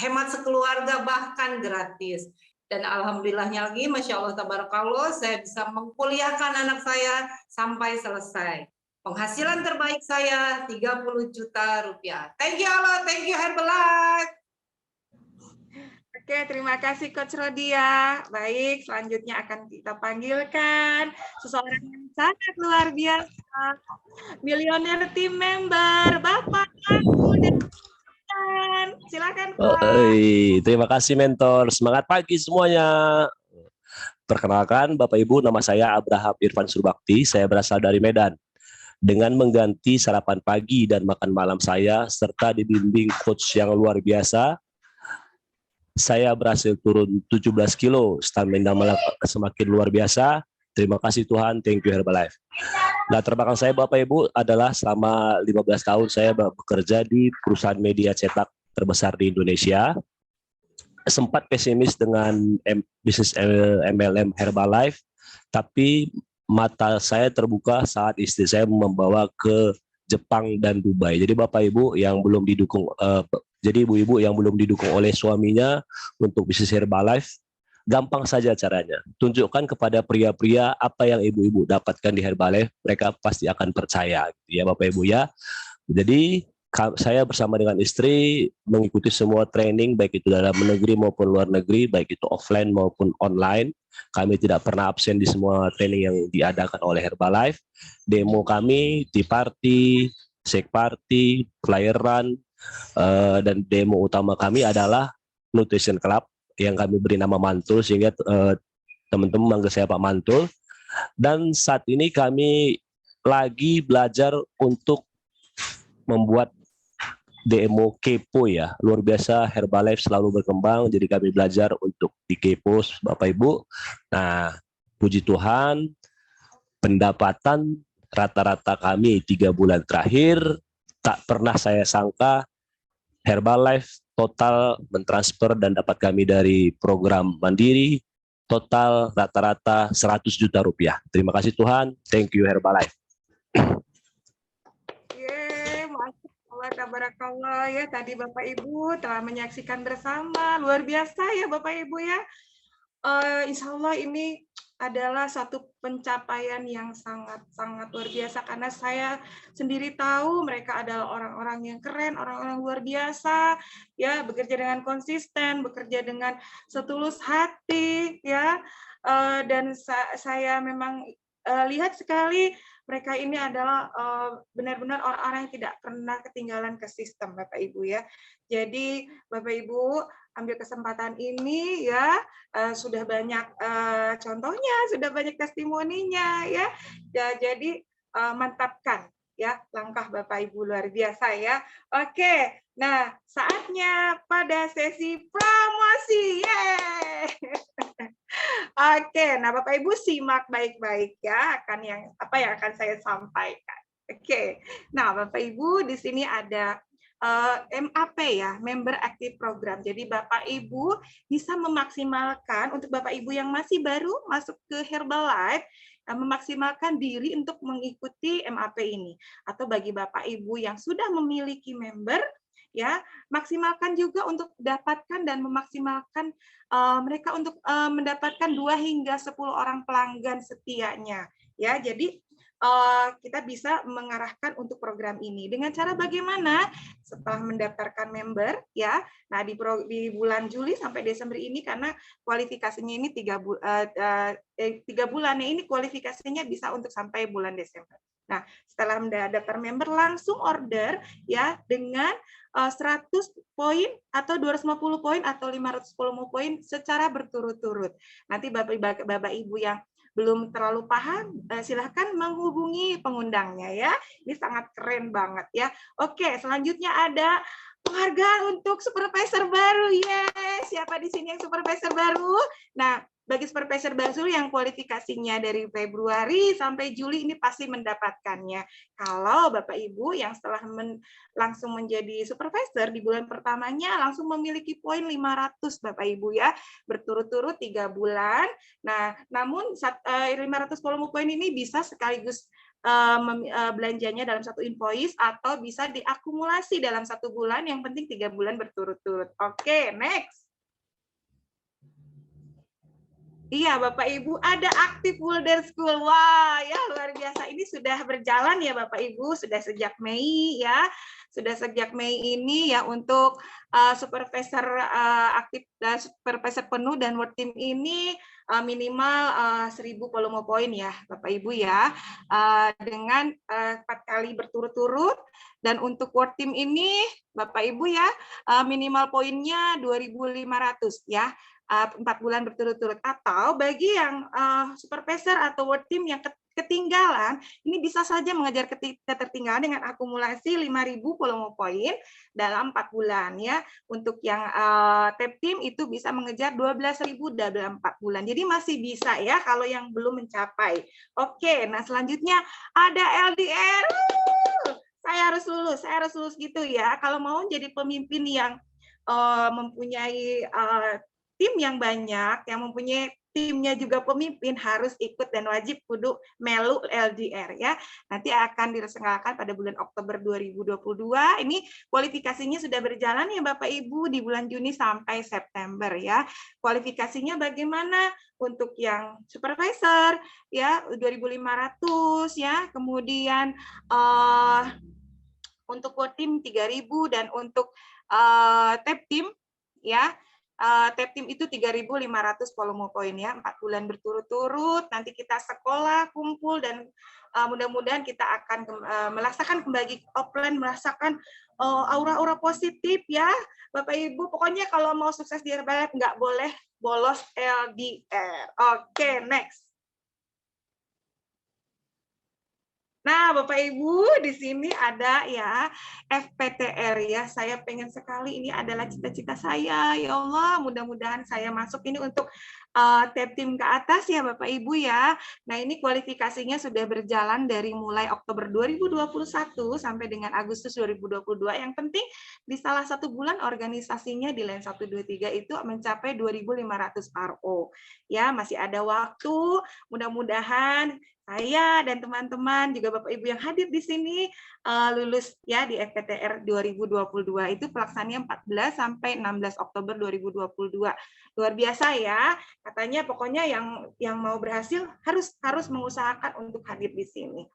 hemat sekeluarga bahkan gratis. Dan alhamdulillahnya lagi, Masya Allah, tabarakallah, saya bisa mengkuliahkan anak saya sampai selesai. Penghasilan terbaik saya 30 juta rupiah. Thank you Allah, thank you Herbalife. Oke, terima kasih Coach Rodia. Baik, selanjutnya akan kita panggilkan seseorang yang sangat luar biasa. Milioner Team Member, Bapak Aku dan silakan Pak. Terima kasih mentor. Semangat pagi semuanya. Perkenalkan Bapak Ibu, nama saya Abraham Irfan Surbakti. Saya berasal dari Medan. Dengan mengganti sarapan pagi dan makan malam saya serta dibimbing coach yang luar biasa, saya berhasil turun 17 kilo. Stamina semakin luar biasa Terima kasih Tuhan, thank you Herbalife. Nah, terbelakang saya Bapak Ibu adalah selama 15 tahun saya bekerja di perusahaan media cetak terbesar di Indonesia. Sempat pesimis dengan bisnis MLM Herbalife, tapi mata saya terbuka saat istri saya membawa ke Jepang dan Dubai. Jadi Bapak Ibu yang belum didukung, jadi ibu-ibu yang belum didukung oleh suaminya untuk bisnis Herbalife, gampang saja caranya. Tunjukkan kepada pria-pria apa yang ibu-ibu dapatkan di Herbalife, mereka pasti akan percaya, ya Bapak Ibu ya. Jadi saya bersama dengan istri mengikuti semua training, baik itu dalam negeri maupun luar negeri, baik itu offline maupun online. Kami tidak pernah absen di semua training yang diadakan oleh Herbalife. Demo kami, tea party, shake party, flyer run, dan demo utama kami adalah Nutrition Club yang kami beri nama Mantul, sehingga teman-teman manggil saya Pak Mantul. Dan saat ini kami lagi belajar untuk membuat demo kepo ya. Luar biasa Herbalife selalu berkembang, jadi kami belajar untuk di kepo Bapak Ibu. Nah, puji Tuhan, pendapatan rata-rata kami 3 bulan terakhir, tak pernah saya sangka Herbalife total mentransfer dan dapat kami dari program Mandiri, total rata-rata 100 juta rupiah. Terima kasih Tuhan, thank you Herbalife. Tabarakallah ya, tadi Bapak Ibu telah menyaksikan bersama, luar biasa ya Bapak Ibu ya. Insya Allah ini adalah satu pencapaian yang sangat luar biasa, karena saya sendiri tahu mereka adalah orang-orang yang keren, orang-orang luar biasa ya, bekerja dengan konsisten, bekerja dengan setulus hati ya. Dan saya memang lihat sekali mereka ini adalah benar-benar orang-orang yang tidak pernah ketinggalan ke sistem, Bapak Ibu ya. Jadi Bapak Ibu ambil kesempatan ini ya, sudah banyak contohnya, sudah banyak testimoninya ya. Jadi mantapkan ya langkah Bapak Ibu, luar biasa ya. Oke, nah saatnya pada sesi promosi. Yeay! Oke, nah Bapak Ibu simak baik-baik ya akan yang akan saya sampaikan. Oke, nah Bapak Ibu di sini ada MAP ya, Member Active Program. Jadi Bapak Ibu bisa memaksimalkan untuk Bapak Ibu yang masih baru masuk ke Herbalife, memaksimalkan diri untuk mengikuti MAP ini. Atau bagi Bapak Ibu yang sudah memiliki member, ya maksimalkan juga untuk dapatkan dan memaksimalkan mereka untuk mendapatkan 2 hingga 10 orang pelanggan setianya ya. Jadi kita bisa mengarahkan untuk program ini dengan cara bagaimana? Setelah mendaftarkan member ya. Nah di bulan Juli sampai Desember ini, karena kualifikasinya ini 3 bulan ya, ini kualifikasinya bisa untuk sampai bulan Desember. Nah, setelah mendaftar member langsung order ya dengan 100 poin atau 250 poin atau 510 poin secara berturut-turut. Nanti Bapak Ibu yang belum terlalu paham, silahkan menghubungi pengundangnya ya. Ini sangat keren banget ya. Oke, selanjutnya ada penghargaan untuk supervisor baru. Yes, siapa di sini yang supervisor baru? Nah, bagi supervisor baru yang kualifikasinya dari Februari sampai Juli ini pasti mendapatkannya. Kalau Bapak Ibu yang setelah langsung menjadi supervisor di bulan pertamanya langsung memiliki poin 500 Bapak Ibu ya, berturut-turut 3 bulan. Nah, namun 510 poin ini bisa sekaligus belanjanya dalam satu invoice atau bisa diakumulasi dalam 1 bulan, yang penting 3 bulan berturut-turut. Oke, next. Iya, Bapak Ibu, ada Active Builder School. Wah, ya luar biasa. Ini sudah berjalan ya Bapak Ibu, sudah sejak Mei ya. Sudah sejak Mei ini ya untuk supervisor aktif dan supervisor penuh dan work team ini minimal 1000 volume poin ya Bapak Ibu ya. Dengan 4 kali berturut-turut, dan untuk work team ini Bapak Ibu ya minimal poinnya 2500 ya. 4 bulan berturut-turut. Atau bagi yang supervisor atau work team yang ketinggalan, ini bisa saja mengejar ketertinggalan dengan akumulasi 5.000 volume point dalam 4 bulan ya. Untuk yang tap team itu bisa mengejar 12.000 dalam 4 bulan. Jadi masih bisa ya kalau yang belum mencapai. Oke, nah selanjutnya ada LDR. Saya harus lulus gitu ya. Kalau mau jadi pemimpin yang mempunyai tim yang banyak, yang mempunyai timnya juga pemimpin, harus ikut dan wajib kudu melu LDR ya. Nanti akan diselenggarakan pada bulan Oktober 2022. Ini kualifikasinya sudah berjalan ya Bapak Ibu di bulan Juni sampai September ya. Kualifikasinya bagaimana? Untuk yang supervisor ya 2.500 ya. Kemudian untuk core team 3.000 dan untuk tap team ya. Tap team itu 3.500 volume point ya, 4 bulan berturut-turut. Nanti kita sekolah, kumpul, dan mudah-mudahan kita akan merasakan kembali offline, merasakan aura-aura positif ya, Bapak Ibu. Pokoknya kalau mau sukses di Herbalife nggak boleh bolos LDR. Oke, next. Nah, Bapak Ibu, di sini ada ya FPTR ya. Saya pengen sekali, ini adalah cita-cita saya. Ya Allah, mudah-mudahan saya masuk ini untuk tap tim ke atas ya Bapak Ibu ya. Nah, ini kualifikasinya sudah berjalan dari mulai Oktober 2021 sampai dengan Agustus 2022. Yang penting di salah satu bulan organisasinya di LAN 123 itu mencapai 2.500 RO. Ya, masih ada waktu. Mudah-mudahan saya dan teman-teman juga Bapak Ibu yang hadir di sini lulus ya di FPTR 2022. Itu pelaksanaannya 14 sampai 16 Oktober 2022. Luar biasa ya. Katanya pokoknya yang mau berhasil harus mengusahakan untuk hadir di sini.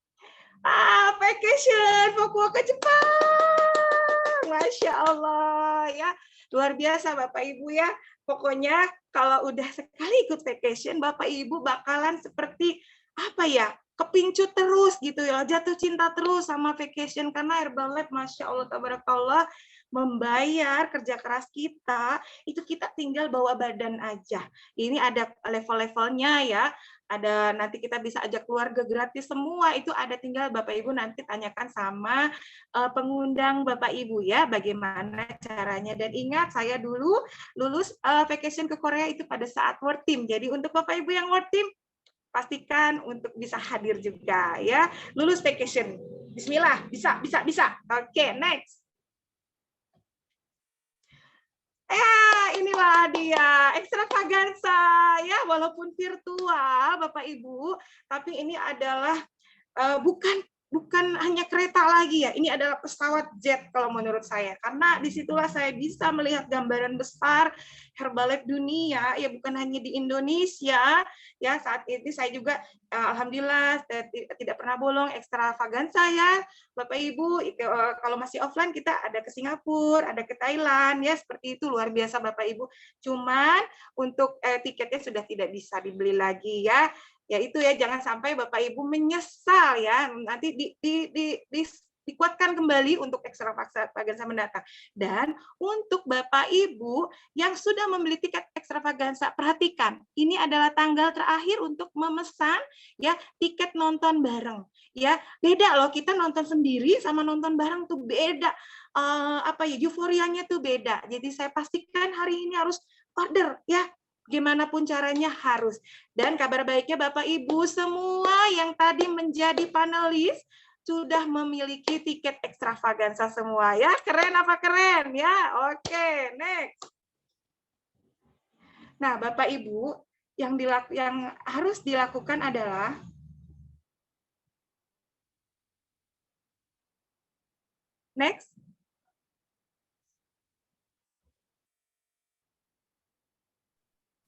Vacation Fukuoka Jepang. Masya Allah ya. Luar biasa Bapak Ibu ya. Pokoknya kalau udah sekali ikut vacation, Bapak Ibu bakalan seperti apa ya, kepincut terus gitu ya, jatuh cinta terus sama vacation, karena Herbalife Masya Allah tabarakallah membayar kerja keras kita, itu kita tinggal bawa badan aja. Ini ada level-levelnya ya, ada nanti kita bisa ajak keluarga gratis semua, itu ada, tinggal Bapak Ibu nanti tanyakan sama pengundang Bapak Ibu ya, bagaimana caranya. Dan ingat, saya dulu lulus vacation ke Korea itu pada saat World Team, jadi untuk Bapak Ibu yang World Team, pastikan untuk bisa hadir juga ya. Lulus vacation. Bismillah, bisa. Oke, next. Inilah dia ekstravaganza ya, walaupun virtual Bapak Ibu, tapi ini adalah bukan hanya kereta lagi ya, ini adalah pesawat jet kalau menurut saya, karena disitulah saya bisa melihat gambaran besar Herbalife dunia ya, bukan hanya di Indonesia ya. Saat ini saya juga alhamdulillah tidak pernah bolong ekstravaganza ya Bapak Ibu. Kalau masih offline kita ada ke Singapura, ada ke Thailand ya, seperti itu. Luar biasa Bapak Ibu. Cuman untuk tiketnya sudah tidak bisa dibeli lagi ya. Ya itu ya, jangan sampai Bapak Ibu menyesal ya, nanti dikuatkan kembali untuk ekstravaganza mendatang. Dan untuk Bapak Ibu yang sudah membeli tiket ekstravaganza, perhatikan, ini adalah tanggal terakhir untuk memesan ya tiket nonton bareng. Ya, beda loh, kita nonton sendiri sama nonton bareng tuh beda. Euforianya tuh beda. Jadi saya pastikan hari ini harus order ya. Gimana pun caranya harus. Dan kabar baiknya Bapak Ibu semua yang tadi menjadi panelis sudah memiliki tiket ekstravaganza semua ya. Keren apa keren ya? Oke, next. Nah, Bapak Ibu, yang harus dilakukan adalah next.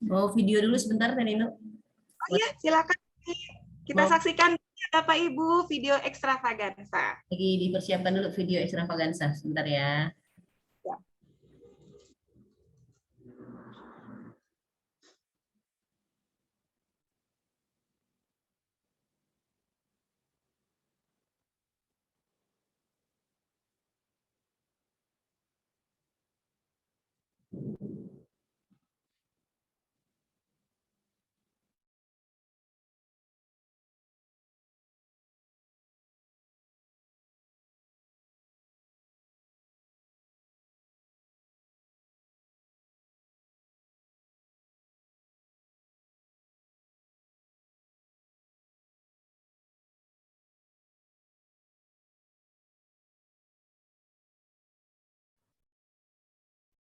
Mau video dulu sebentar, Nino. Oh iya, silakan. Kita saksikan Bapak Ibu video ekstravaganza. Lagi dipersiapkan dulu video ekstravaganza, sebentar ya.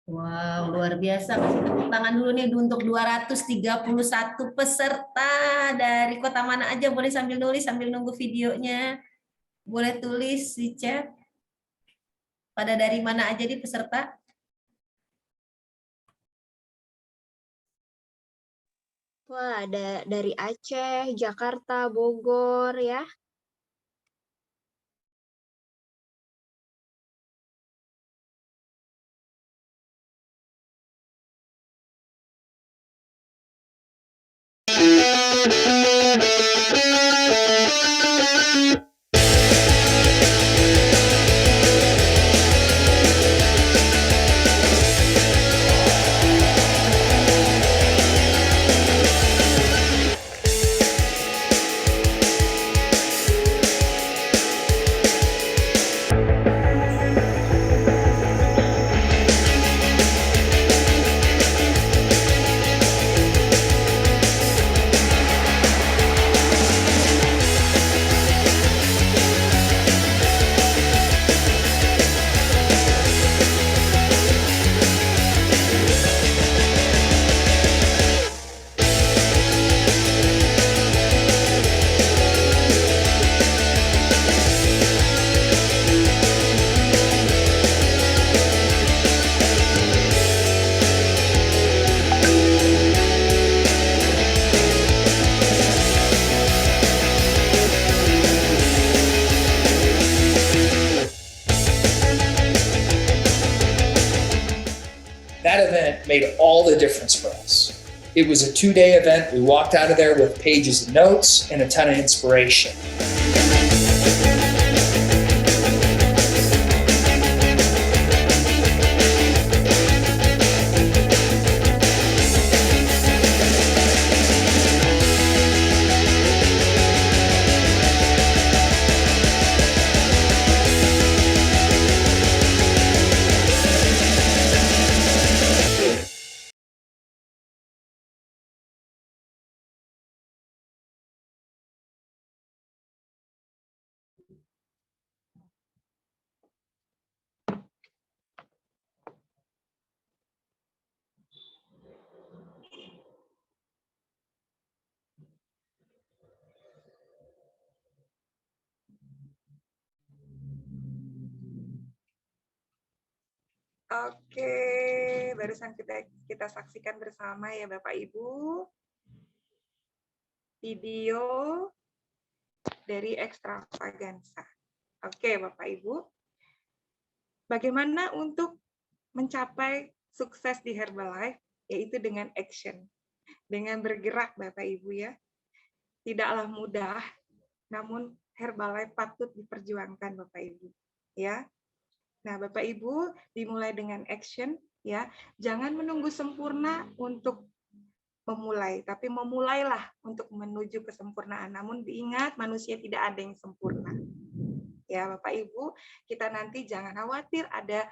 Wow, luar biasa. Kasih tepuk tangan dulu nih untuk 231 peserta dari kota mana aja. Boleh sambil nulis, sambil nunggu videonya. Boleh tulis di chat. Pada dari mana aja nih peserta? Wah, ada dari Aceh, Jakarta, Bogor ya. That event made all the difference for us. It was a 2-day event. We walked out of there with pages of notes and a ton of inspiration. Oke, barusan kita saksikan bersama ya Bapak Ibu video dari Extravaganza. Oke Bapak Ibu, bagaimana untuk mencapai sukses di Herbalife? Yaitu dengan action, dengan bergerak Bapak Ibu ya. Tidaklah mudah, namun Herbalife patut diperjuangkan Bapak Ibu ya. Nah, Bapak Ibu, dimulai dengan action ya. Jangan menunggu sempurna untuk memulai, tapi memulailah untuk menuju kesempurnaan. Namun diingat, manusia tidak ada yang sempurna. Ya, Bapak Ibu, kita nanti jangan khawatir, ada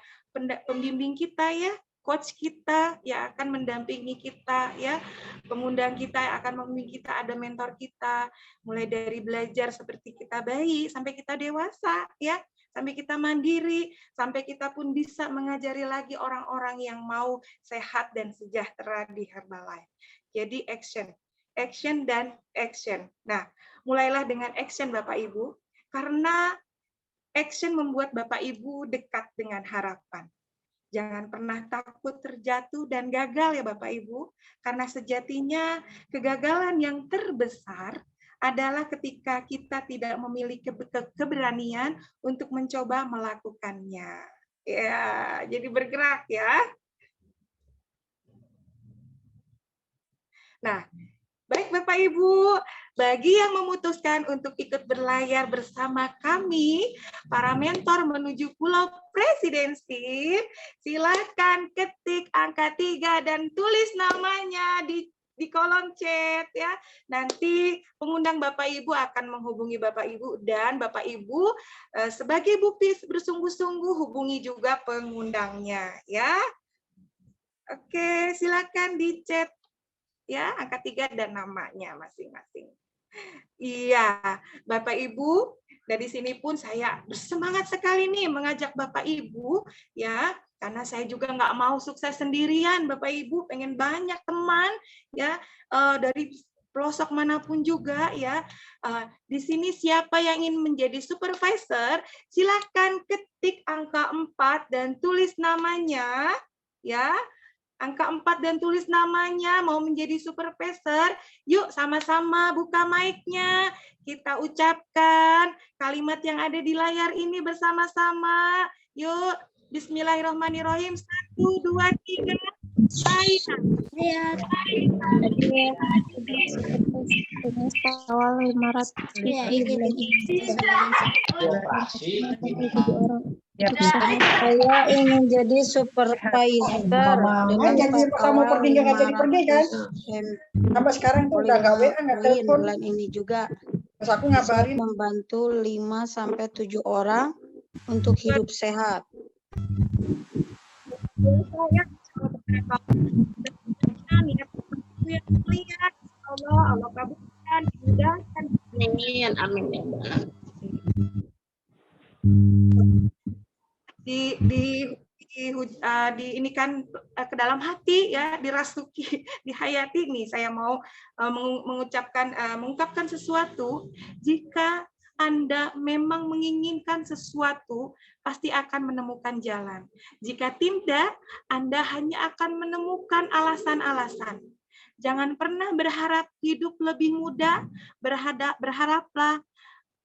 pembimbing kita ya, coach kita yang akan mendampingi kita ya, pengundang kita yang akan membimbing kita, ada mentor kita, mulai dari belajar seperti kita bayi sampai kita dewasa ya. Sampai kita mandiri, sampai kita pun bisa mengajari lagi orang-orang yang mau sehat dan sejahtera di Herbalife. Jadi action dan action. Nah, mulailah dengan action Bapak Ibu, karena action membuat Bapak Ibu dekat dengan harapan. Jangan pernah takut terjatuh dan gagal ya Bapak Ibu, karena sejatinya kegagalan yang terbesar adalah ketika kita tidak memiliki keberanian untuk mencoba melakukannya. Ya, jadi bergerak ya. Nah, baik Bapak Ibu, bagi yang memutuskan untuk ikut berlayar bersama kami, para mentor menuju Pulau Presidensi, silakan ketik angka 3 dan tulis namanya di kolom chat ya. Nanti pengundang Bapak Ibu akan menghubungi Bapak Ibu, dan Bapak Ibu sebagai bukti bersungguh-sungguh hubungi juga pengundangnya ya. Oke, silakan di chat ya angka 3 dan namanya masing-masing. Iya, Bapak Ibu, dari sini pun saya bersemangat sekali nih mengajak Bapak Ibu ya karena saya juga nggak mau sukses sendirian, Bapak Ibu, pengen banyak teman ya dari pelosok manapun juga ya. Di sini siapa yang ingin menjadi supervisor, silakan ketik angka 4 dan tulis namanya ya. Angka 4 dan tulis namanya, mau menjadi supervisor. Yuk sama-sama buka mic-nya. Kita ucapkan kalimat yang ada di layar ini bersama-sama. Yuk, bismillahirrahmanirrahim. 1, 2, 3. Saya. Awal 500. Saya ingin jadi supervisor dengan kamu pergi nggak jadi pergi kan? Sampai sekarang tuh udah nggak WA nggak telepon. Bulan ini juga Terus aku ngabarin membantu 5 sampai 7 orang untuk hidup sehat. Allah kabulkan, dimudahkan. Amin, amin. Ini kan ke dalam hati ya, dirasuki, dihayati nih. Saya mau mengungkapkan sesuatu. Jika Anda memang menginginkan sesuatu, pasti akan menemukan jalan. Jika tidak, Anda hanya akan menemukan alasan-alasan. Jangan pernah berharap hidup lebih mudah, berharaplah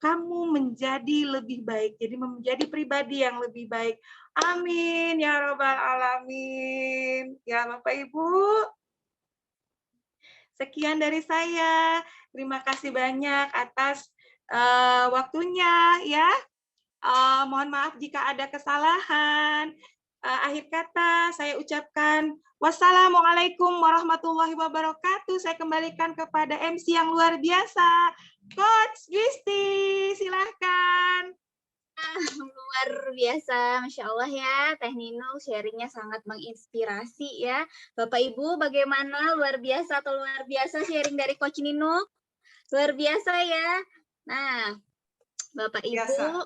kamu menjadi lebih baik, jadi menjadi pribadi yang lebih baik. Amin ya Rabbal Alamin. Ya Bapak Ibu, sekian dari saya. Terima kasih banyak atas waktunya ya. Mohon maaf jika ada kesalahan. Akhir kata saya ucapkan wassalamualaikum warahmatullahi wabarakatuh. Saya kembalikan kepada MC yang luar biasa, Coach Gusti, silahkan. Luar biasa, Masya Allah ya, Teh Nino sharingnya sangat menginspirasi ya. Bapak Ibu bagaimana, luar biasa atau luar biasa sharing dari Coach Nino? Luar biasa ya. Nah, Bapak Ibu,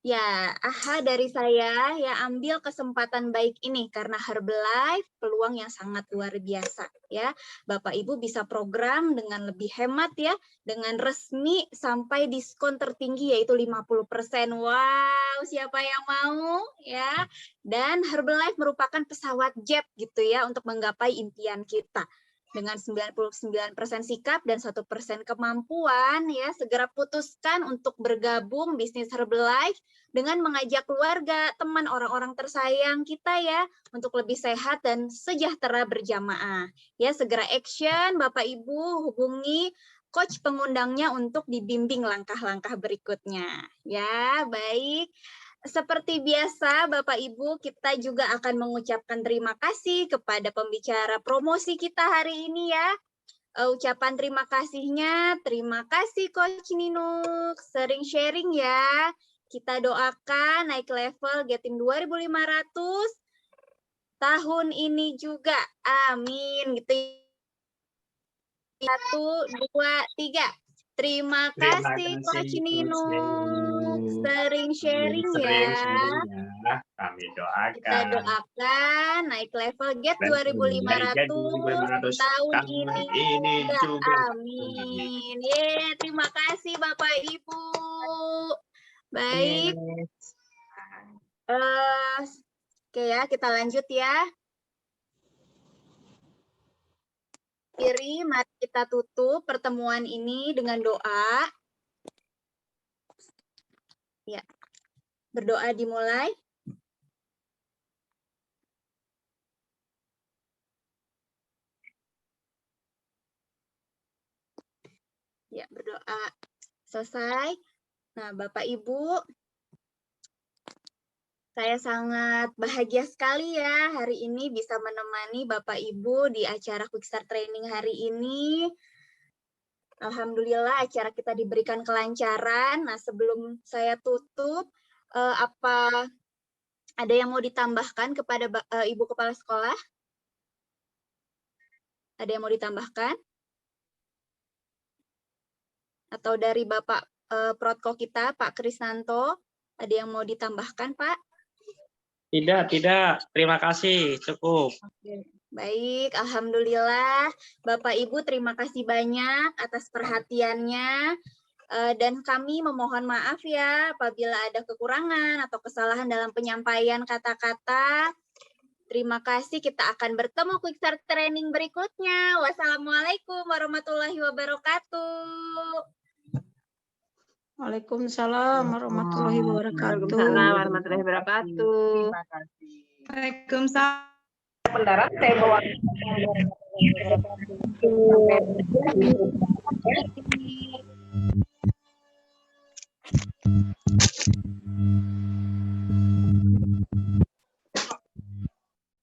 ya, dari saya ya, ambil kesempatan baik ini karena Herbalife peluang yang sangat luar biasa ya. Bapak Ibu bisa program dengan lebih hemat ya, dengan resmi sampai diskon tertinggi yaitu 50%. Wow, siapa yang mau ya? Dan Herbalife merupakan pesawat jet gitu ya untuk menggapai impian kita. Dengan 99% sikap dan 1% kemampuan ya, segera putuskan untuk bergabung bisnis Herbalife dengan mengajak keluarga, teman, orang-orang tersayang kita ya untuk lebih sehat dan sejahtera berjamaah. Ya, segera action Bapak Ibu, hubungi coach pengundangnya untuk dibimbing langkah-langkah berikutnya. Ya, baik. Seperti biasa, Bapak Ibu, kita juga akan mengucapkan terima kasih kepada pembicara promosi kita hari ini ya. Ucapan terima kasihnya, terima kasih Coach Ninuk, sering sharing ya. Kita doakan naik level Getim 2500 tahun ini juga. Amin. Gitu. 1, 2, 3. Terima kasih Coach Ninuk, sering sharing ya. Kami doakan. Kita doakan naik level Get 2500 tahun ini juga. Amin. Terima kasih Bapak Ibu. Baik. Oke ya, kita lanjut ya. Mari kita tutup pertemuan ini dengan doa. Ya, berdoa dimulai. Ya, berdoa selesai. Nah, Bapak Ibu, saya sangat bahagia sekali ya hari ini bisa menemani Bapak Ibu di acara Quick Start Training hari ini. Alhamdulillah acara kita diberikan kelancaran. Nah, sebelum saya tutup, apa ada yang mau ditambahkan kepada Ibu Kepala Sekolah? Ada yang mau ditambahkan? Atau dari Bapak Protko kita, Pak Krisnanto, ada yang mau ditambahkan, Pak? Tidak. Terima kasih, cukup. Baik, alhamdulillah. Bapak Ibu terima kasih banyak atas perhatiannya. Dan kami memohon maaf ya apabila ada kekurangan atau kesalahan dalam penyampaian kata-kata. Terima kasih, kita akan bertemu Quick Start Training berikutnya. Wassalamualaikum warahmatullahi wabarakatuh. Waalaikumsalam warahmatullahi wabarakatuh. Waalaikumsalam warahmatullahi wabarakatuh. Terima kasih. Waalaikumsalam. Sebentar, saya bawa.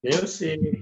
Music.